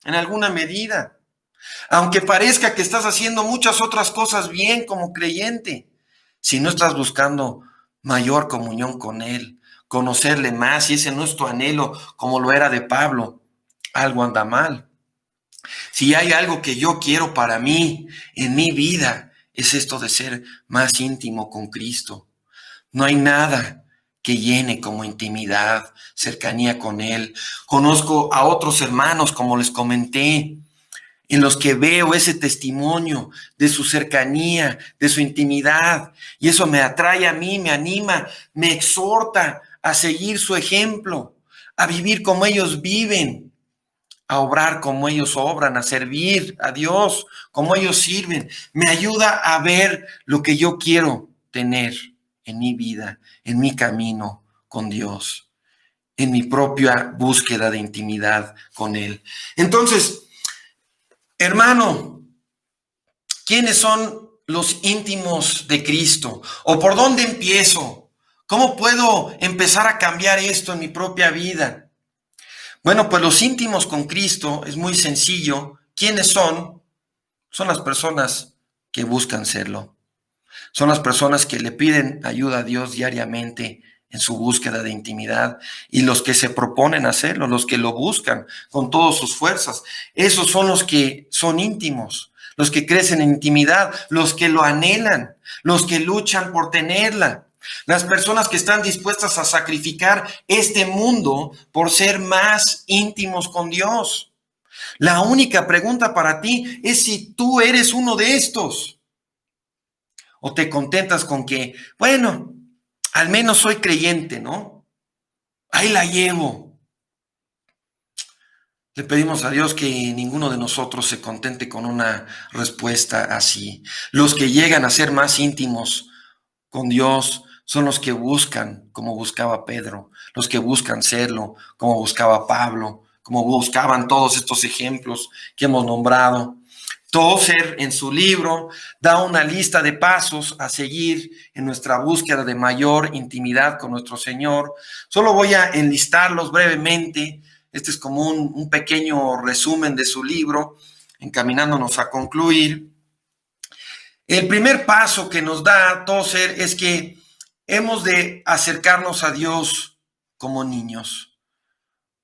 [SPEAKER 1] en alguna medida. Aunque parezca que estás haciendo muchas otras cosas bien como creyente, si no estás buscando mayor comunión con Él, conocerle más, y ese no es tu anhelo como lo era de Pablo, algo anda mal. Si hay algo que yo quiero para mí, en mi vida, es esto de ser más íntimo con Cristo. No hay nada que llene como intimidad, cercanía con Él. Conozco a otros hermanos, como les comenté, en los que veo ese testimonio de su cercanía, de su intimidad, y eso me atrae a mí, me anima, me exhorta a seguir su ejemplo, a vivir como ellos viven, a obrar como ellos obran, a servir a Dios como ellos sirven. Me ayuda a ver lo que yo quiero tener en mi vida, en mi camino con Dios. en mi propia búsqueda de intimidad con Él. Entonces, hermano, ¿quiénes son los íntimos de Cristo? ¿O por dónde empiezo? ¿Cómo puedo empezar a cambiar esto en mi propia vida? Bueno, pues los íntimos con Cristo es muy sencillo. ¿Quiénes son? Son las personas que buscan serlo. Son las personas que le piden ayuda a Dios diariamente en su búsqueda de intimidad y los que se proponen hacerlo, los que lo buscan con todas sus fuerzas. Esos son los que son íntimos, los que crecen en intimidad, los que lo anhelan, los que luchan por tenerla. Las personas que están dispuestas a sacrificar este mundo por ser más íntimos con Dios. La única pregunta para ti es si tú eres uno de estos. O te contentas con que, bueno, al menos soy creyente, ¿no? Ahí la llevo. Le pedimos a Dios que ninguno de nosotros se contente con una respuesta así. Los que llegan a ser más íntimos con Dios son los que buscan, como buscaba Pedro, los que buscan serlo, como buscaba Pablo, como buscaban todos estos ejemplos que hemos nombrado. Tozer en su libro da una lista de pasos a seguir en nuestra búsqueda de mayor intimidad con nuestro Señor. Solo voy a enlistarlos brevemente. Este es como un pequeño resumen de su libro, encaminándonos a concluir. El primer paso que nos da Tozer es que hemos de acercarnos a Dios como niños,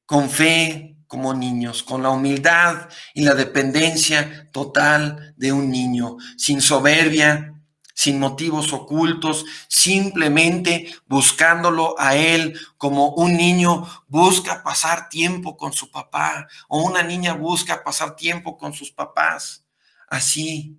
[SPEAKER 1] con fe, como niños, con la humildad y la dependencia total de un niño, sin soberbia, sin motivos ocultos, simplemente buscándolo a Él como un niño busca pasar tiempo con su papá o una niña busca pasar tiempo con sus papás. Así,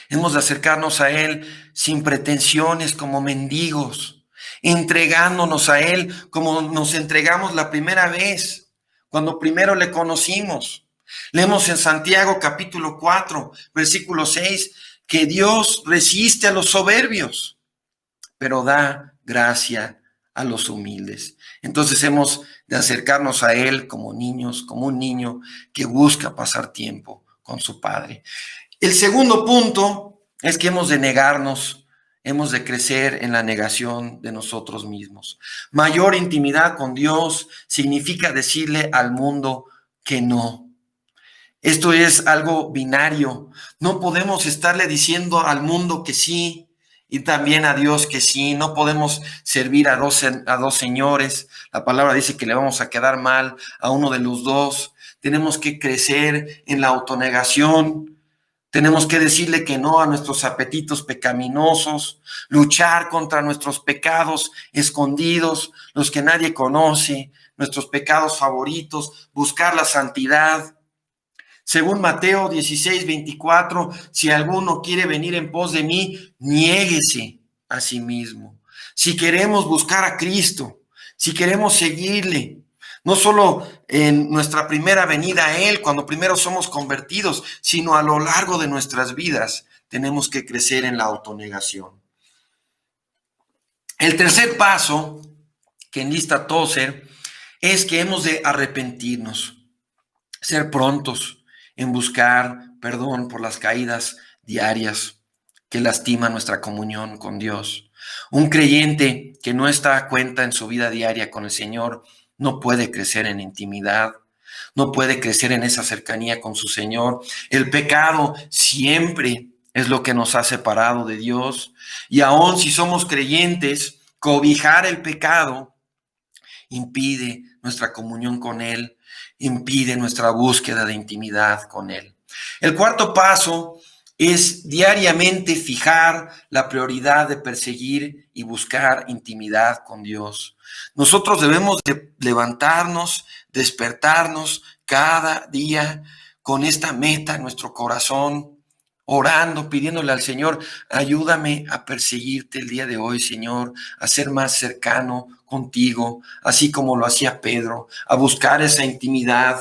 [SPEAKER 1] hemos de acercarnos a Él sin pretensiones como mendigos, entregándonos a Él como nos entregamos la primera vez, cuando primero le conocimos. Leemos en Santiago capítulo 4, versículo 6, que Dios resiste a los soberbios, pero da gracia a los humildes. Entonces hemos de acercarnos a Él como niños, como un niño que busca pasar tiempo con su Padre. El segundo punto es que hemos de negarnos, hemos de crecer en la negación de nosotros mismos. Mayor intimidad con Dios significa decirle al mundo que no. Esto es algo binario. No podemos estarle diciendo al mundo que sí y también a Dios que sí. No podemos servir a dos señores. La palabra dice que le vamos a quedar mal a uno de los dos. Tenemos que crecer en la autonegación. Tenemos que decirle que no a nuestros apetitos pecaminosos, luchar contra nuestros pecados escondidos, los que nadie conoce, nuestros pecados favoritos, buscar la santidad. Según Mateo 16:24, si alguno quiere venir en pos de mí, niéguese a sí mismo. Si queremos buscar a Cristo, si queremos seguirle, no solo en nuestra primera venida a Él, cuando primero somos convertidos, sino a lo largo de nuestras vidas, tenemos que crecer en la autonegación. El tercer paso que enlista Tozer es que hemos de arrepentirnos, ser prontos en buscar perdón por las caídas diarias que lastiman nuestra comunión con Dios. Un creyente que no está a cuenta en su vida diaria con el Señor no puede crecer en intimidad, no puede crecer en esa cercanía con su Señor. El pecado siempre es lo que nos ha separado de Dios. Y aun si somos creyentes, cobijar el pecado impide nuestra comunión con Él, impide nuestra búsqueda de intimidad con Él. El cuarto paso es diariamente fijar la prioridad de perseguir y buscar intimidad con Dios. Nosotros debemos de levantarnos, despertarnos cada día con esta meta en nuestro corazón, orando, pidiéndole al Señor, ayúdame a perseguirte el día de hoy, Señor, a ser más cercano contigo, así como lo hacía Pedro, a buscar esa intimidad.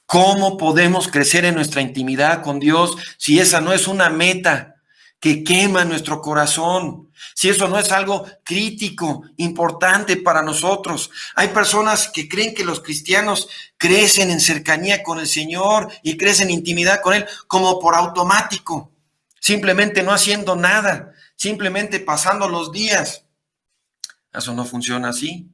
[SPEAKER 1] ¿Cómo podemos crecer en nuestra intimidad con Dios si esa no es una meta que quema nuestro corazón, si eso no es algo crítico, importante para nosotros. Hay personas que creen que los cristianos crecen en cercanía con el Señor y crecen en intimidad con Él como por automático, simplemente no haciendo nada, simplemente pasando los días. Eso no funciona así.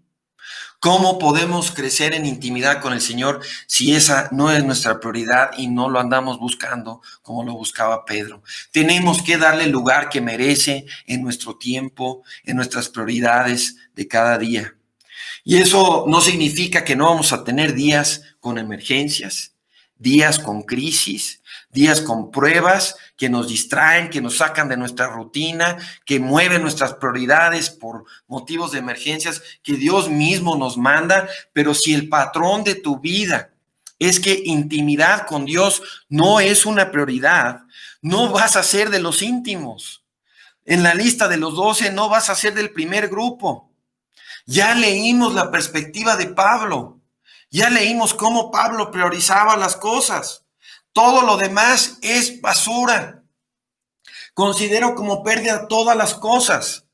[SPEAKER 1] ¿Cómo podemos crecer en intimidad con el Señor si esa no es nuestra prioridad y no lo andamos buscando como lo buscaba Pedro? Tenemos que darle el lugar que merece en nuestro tiempo, en nuestras prioridades de cada día. Y eso no significa que no vamos a tener días con emergencias, días con crisis, días con pruebas que nos distraen, que nos sacan de nuestra rutina, que mueven nuestras prioridades por motivos de emergencias que Dios mismo nos manda. Pero si el patrón de tu vida es que intimidad con Dios no es una prioridad, no vas a ser de los íntimos. En la lista de los 12 no vas a ser del primer grupo. Ya leímos la perspectiva de Pablo. Ya leímos cómo Pablo priorizaba las cosas. Todo lo demás es basura. Considero como pérdida todas las cosas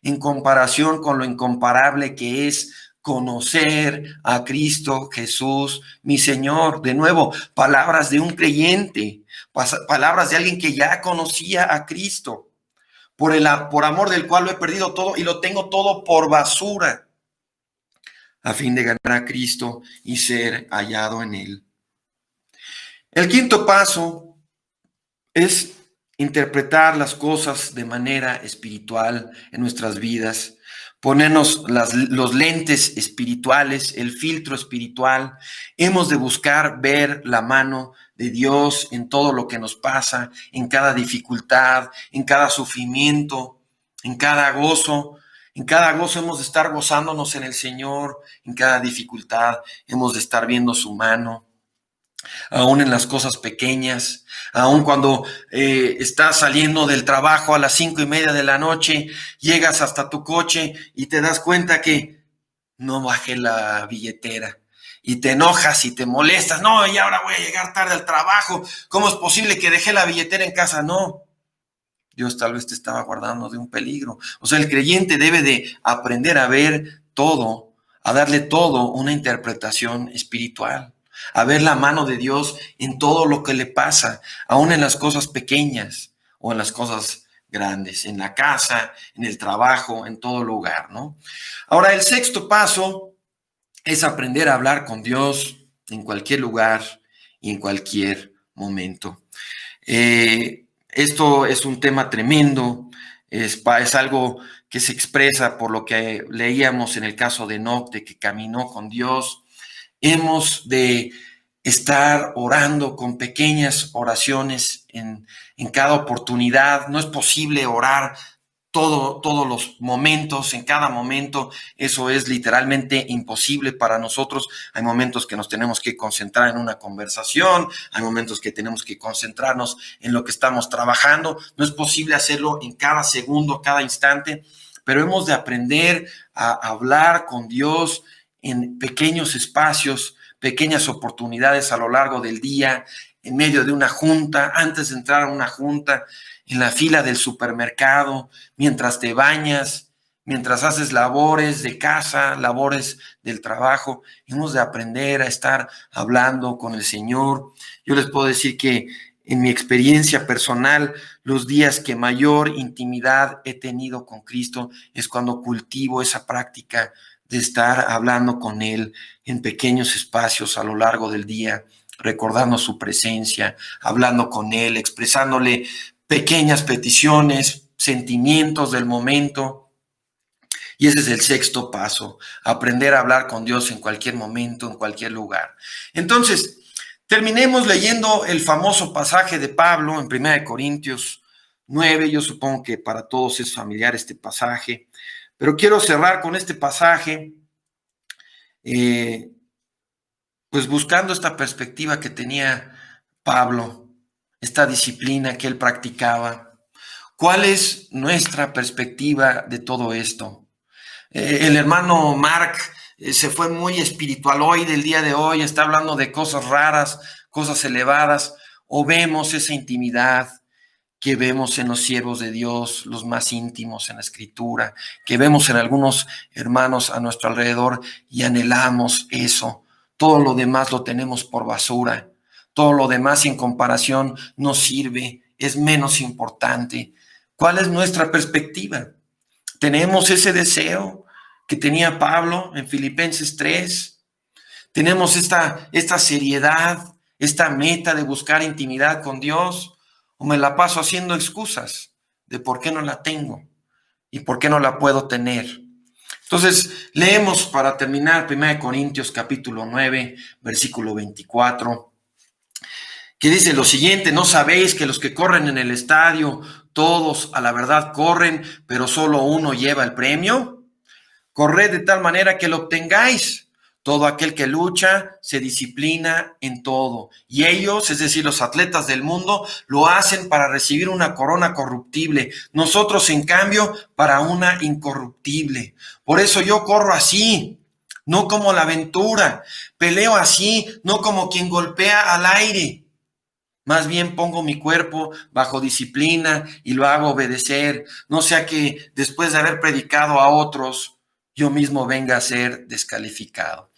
[SPEAKER 1] en comparación con lo incomparable que es conocer a Cristo Jesús, mi Señor. De nuevo, palabras de un creyente, palabras de alguien que ya conocía a Cristo, por amor del cual lo he perdido todo y lo tengo todo por basura, a fin de ganar a Cristo y ser hallado en Él. El quinto paso es interpretar las cosas de manera espiritual en nuestras vidas, ponernos los lentes espirituales, el filtro espiritual. Hemos de buscar ver la mano de Dios en todo lo que nos pasa, en cada dificultad, en cada sufrimiento, en cada gozo. En cada gozo hemos de estar gozándonos en el Señor, en cada dificultad hemos de estar viendo su mano. Aún en las cosas pequeñas, aún cuando estás saliendo del trabajo a las 5:30 de la noche, llegas hasta tu coche y te das cuenta que no bajé la billetera y te enojas y te molestas. No, y ahora voy a llegar tarde al trabajo. ¿Cómo es posible que dejé la billetera en casa? No, Dios tal vez te estaba guardando de un peligro. O sea, el creyente debe de aprender a ver todo, a darle todo una interpretación espiritual, a ver la mano de Dios en todo lo que le pasa, aún en las cosas pequeñas o en las cosas grandes, en la casa, en el trabajo, en todo lugar, ¿no? Ahora, el sexto paso es aprender a hablar con Dios en cualquier lugar y en cualquier momento. Esto es un tema tremendo, es algo que se expresa por lo que leíamos en el caso de Enoc, de que caminó con Dios. Hemos de estar orando con pequeñas oraciones en cada oportunidad. No es posible orar todos los momentos, en cada momento. Eso es literalmente imposible para nosotros. Hay momentos que nos tenemos que concentrar en una conversación, hay momentos que tenemos que concentrarnos en lo que estamos trabajando. No es posible hacerlo en cada segundo, cada instante, pero hemos de aprender a hablar con Dios en pequeños espacios, pequeñas oportunidades a lo largo del día, en medio de una junta, antes de entrar a una junta, en la fila del supermercado, mientras te bañas, mientras haces labores de casa, labores del trabajo. Hemos de aprender a estar hablando con el Señor. Yo les puedo decir que en mi experiencia personal, los días que mayor intimidad he tenido con Cristo es cuando cultivo esa práctica de estar hablando con Él en pequeños espacios a lo largo del día, recordando su presencia, hablando con Él, expresándole pequeñas peticiones, sentimientos del momento. Y ese es el sexto paso, aprender a hablar con Dios en cualquier momento, en cualquier lugar. Entonces, terminemos leyendo el famoso pasaje de Pablo en 1 Corintios 9. Yo supongo que para todos es familiar este pasaje, pero quiero cerrar con este pasaje, pues buscando esta perspectiva que tenía Pablo, esta disciplina que él practicaba. ¿Cuál es nuestra perspectiva de todo esto? El hermano Mark se fue muy espiritual hoy, del día de hoy, está hablando de cosas raras, cosas elevadas, o vemos esa intimidad que vemos en los siervos de Dios, los más íntimos en la Escritura, que vemos en algunos hermanos a nuestro alrededor y anhelamos eso. Todo lo demás lo tenemos por basura. Todo lo demás en comparación no sirve, es menos importante. ¿Cuál es nuestra perspectiva? ¿Tenemos ese deseo que tenía Pablo en Filipenses 3? ¿Tenemos esta seriedad, esta meta de buscar intimidad con Dios? ¿O me la paso haciendo excusas de por qué no la tengo y por qué no la puedo tener? Entonces, leemos para terminar 1 Corintios capítulo 9, versículo 24, que dice lo siguiente: ¿no sabéis que los que corren en el estadio, todos a la verdad corren, pero solo uno lleva el premio? Corred de tal manera que lo obtengáis. Todo aquel que lucha se disciplina en todo. Y ellos, es decir, los atletas del mundo, lo hacen para recibir una corona corruptible. Nosotros, en cambio, para una incorruptible. Por eso yo corro así, no como la aventura. Peleo así, no como quien golpea al aire. Más bien pongo mi cuerpo bajo disciplina y lo hago obedecer. No sea que después de haber predicado a otros, yo mismo venga a ser descalificado.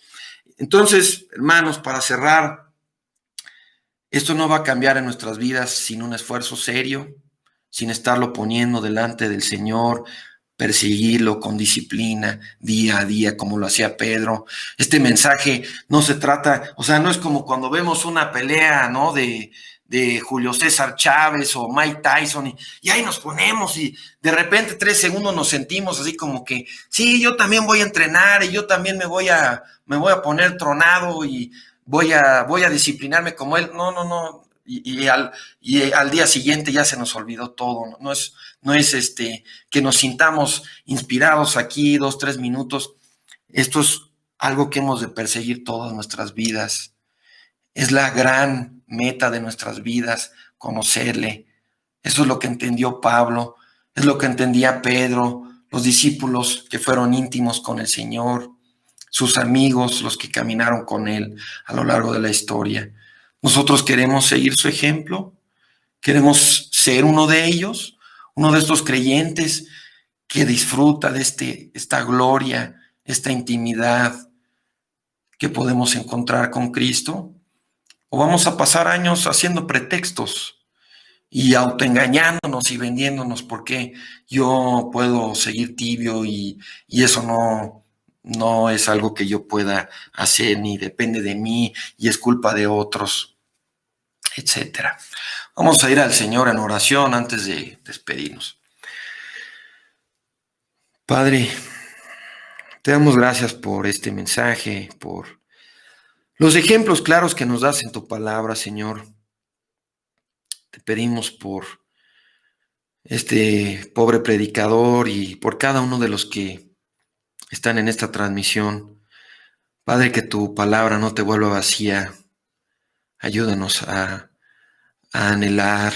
[SPEAKER 1] Entonces, hermanos, para cerrar, esto no va a cambiar en nuestras vidas sin un esfuerzo serio, sin estarlo poniendo delante del Señor, perseguirlo con disciplina día a día, como lo hacía Pedro. Este mensaje no se trata, o sea, no es como cuando vemos una pelea, ¿no? De Julio César Chávez o Mike Tyson y ahí nos ponemos y de repente 3 segundos nos sentimos así como que, sí, yo también voy a entrenar y yo también me voy a poner tronado y voy a disciplinarme como él. No. Y al día siguiente ya se nos olvidó todo. No es que nos sintamos inspirados aquí 2, 3 minutos. Esto es algo que hemos de perseguir todas nuestras vidas. Es la gran meta de nuestras vidas, conocerle. Eso es lo que entendió Pablo, es lo que entendía Pedro, los discípulos que fueron íntimos con el Señor, sus amigos, los que caminaron con él a lo largo de la historia. Nosotros queremos seguir su ejemplo, queremos ser uno de ellos, uno de estos creyentes que disfruta de esta gloria, esta intimidad que podemos encontrar con Cristo. ¿O vamos a pasar años haciendo pretextos y autoengañándonos y vendiéndonos porque yo puedo seguir tibio y eso no es algo que yo pueda hacer ni depende de mí y es culpa de otros, etcétera? Vamos a ir al Señor en oración antes de despedirnos. Padre, te damos gracias por este mensaje, por los ejemplos claros que nos das en tu palabra, Señor. Te pedimos por este pobre predicador y por cada uno de los que están en esta transmisión. Padre, que tu palabra no te vuelva vacía. Ayúdanos a anhelar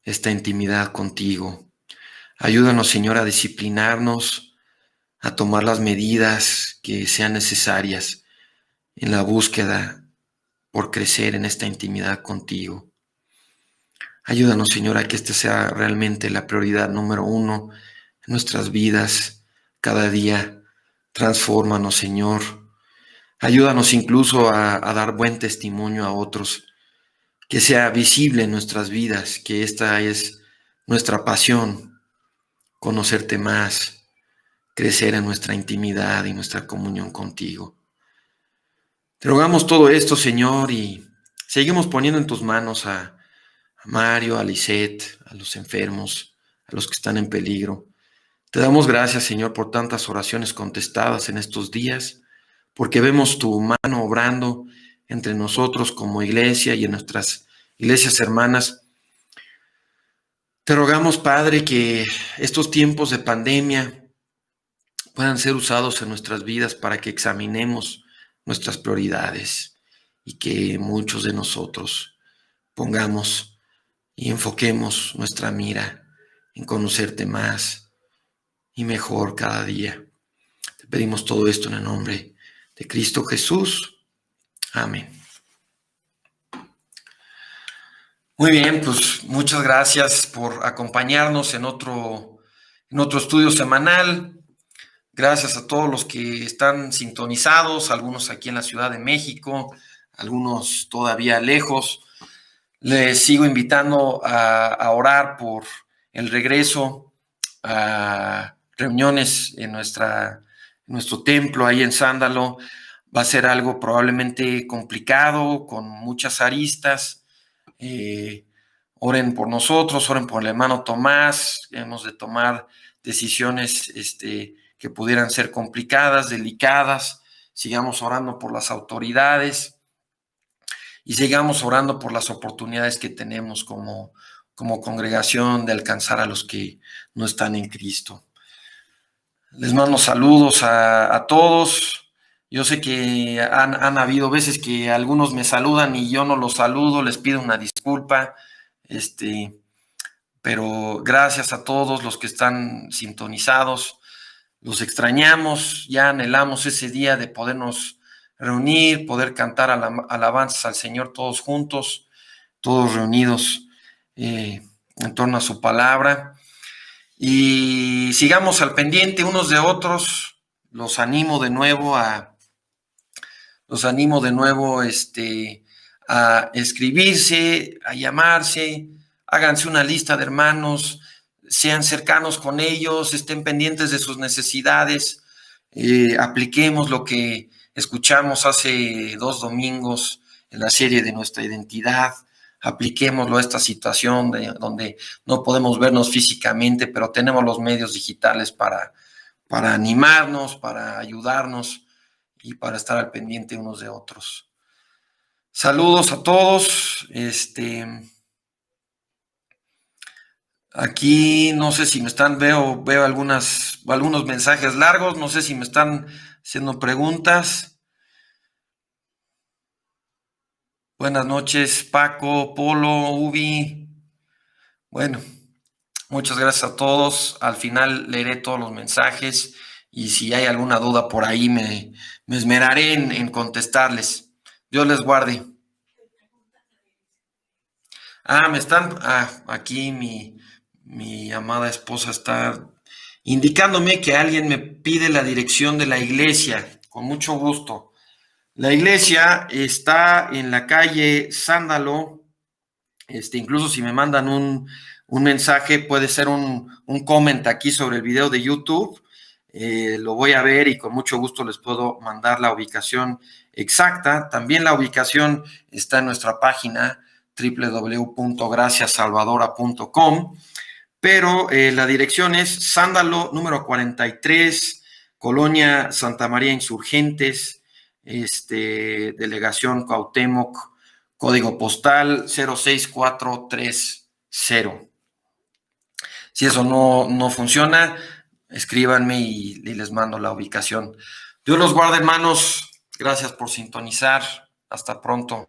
[SPEAKER 1] esta intimidad contigo. Ayúdanos, Señor, a disciplinarnos, a tomar las medidas que sean necesarias en la búsqueda por crecer en esta intimidad contigo. Ayúdanos, Señor, a que esta sea realmente la prioridad número 1 en nuestras vidas cada día. Transfórmanos, Señor. Ayúdanos incluso a dar buen testimonio a otros, que sea visible en nuestras vidas, que esta es nuestra pasión, conocerte más, crecer en nuestra intimidad y nuestra comunión contigo. Te rogamos todo esto, Señor, y seguimos poniendo en tus manos a Mario, a Lisette, a los enfermos, a los que están en peligro. Te damos gracias, Señor, por tantas oraciones contestadas en estos días, porque vemos tu mano obrando entre nosotros como iglesia y en nuestras iglesias hermanas. Te rogamos, Padre, que estos tiempos de pandemia puedan ser usados en nuestras vidas para que examinemos nuestras prioridades y que muchos de nosotros pongamos y enfoquemos nuestra mira en conocerte más y mejor cada día. Te pedimos todo esto en el nombre de Cristo Jesús. Amén. Muy bien, pues muchas gracias por acompañarnos en otro estudio semanal. Gracias a todos los que están sintonizados, algunos aquí en la Ciudad de México, algunos todavía lejos. Les sigo invitando a orar por el regreso a reuniones en nuestro templo ahí en Sándalo. Va a ser algo probablemente complicado, con muchas aristas. Oren por nosotros, oren por el hermano Tomás. Hemos de tomar decisiones que pudieran ser complicadas, delicadas. Sigamos orando por las autoridades y sigamos orando por las oportunidades que tenemos como congregación de alcanzar a los que no están en Cristo. Les mando saludos a todos. Yo sé que han habido veces que algunos me saludan y yo no los saludo, les pido una disculpa, pero gracias a todos los que están sintonizados. Los extrañamos, ya anhelamos ese día de podernos reunir, poder cantar alabanzas al Señor todos juntos, todos reunidos en torno a su palabra. Y sigamos al pendiente unos de otros. Los animo de nuevo a escribirse, a llamarse, háganse una lista de hermanos, sean cercanos con ellos, estén pendientes de sus necesidades, apliquemos lo que escuchamos hace 2 domingos en la serie de nuestra identidad, apliquémoslo a esta situación donde no podemos vernos físicamente, pero tenemos los medios digitales para animarnos, para ayudarnos y para estar al pendiente unos de otros. Saludos a todos. Aquí no sé si me están, veo algunos mensajes largos, no sé si me están haciendo preguntas. Buenas noches, Paco, Polo, Ubi. Bueno, muchas gracias a todos. Al final leeré todos los mensajes y si hay alguna duda por ahí me esmeraré en contestarles. Dios les guarde. Aquí mi amada esposa está indicándome que alguien me pide la dirección de la iglesia. Con mucho gusto. La iglesia está en la calle Sándalo. Incluso si me mandan un mensaje, puede ser un comment aquí sobre el video de YouTube. Lo voy a ver y con mucho gusto les puedo mandar la ubicación exacta. También la ubicación está en nuestra página www.graciasalvadora.com, pero la dirección es Sándalo número 43, Colonia Santa María Insurgentes, Delegación Cuauhtémoc, código postal 06430. Si eso no funciona, escríbanme y les mando la ubicación. Dios los guarde, hermanos. Gracias por sintonizar. Hasta pronto.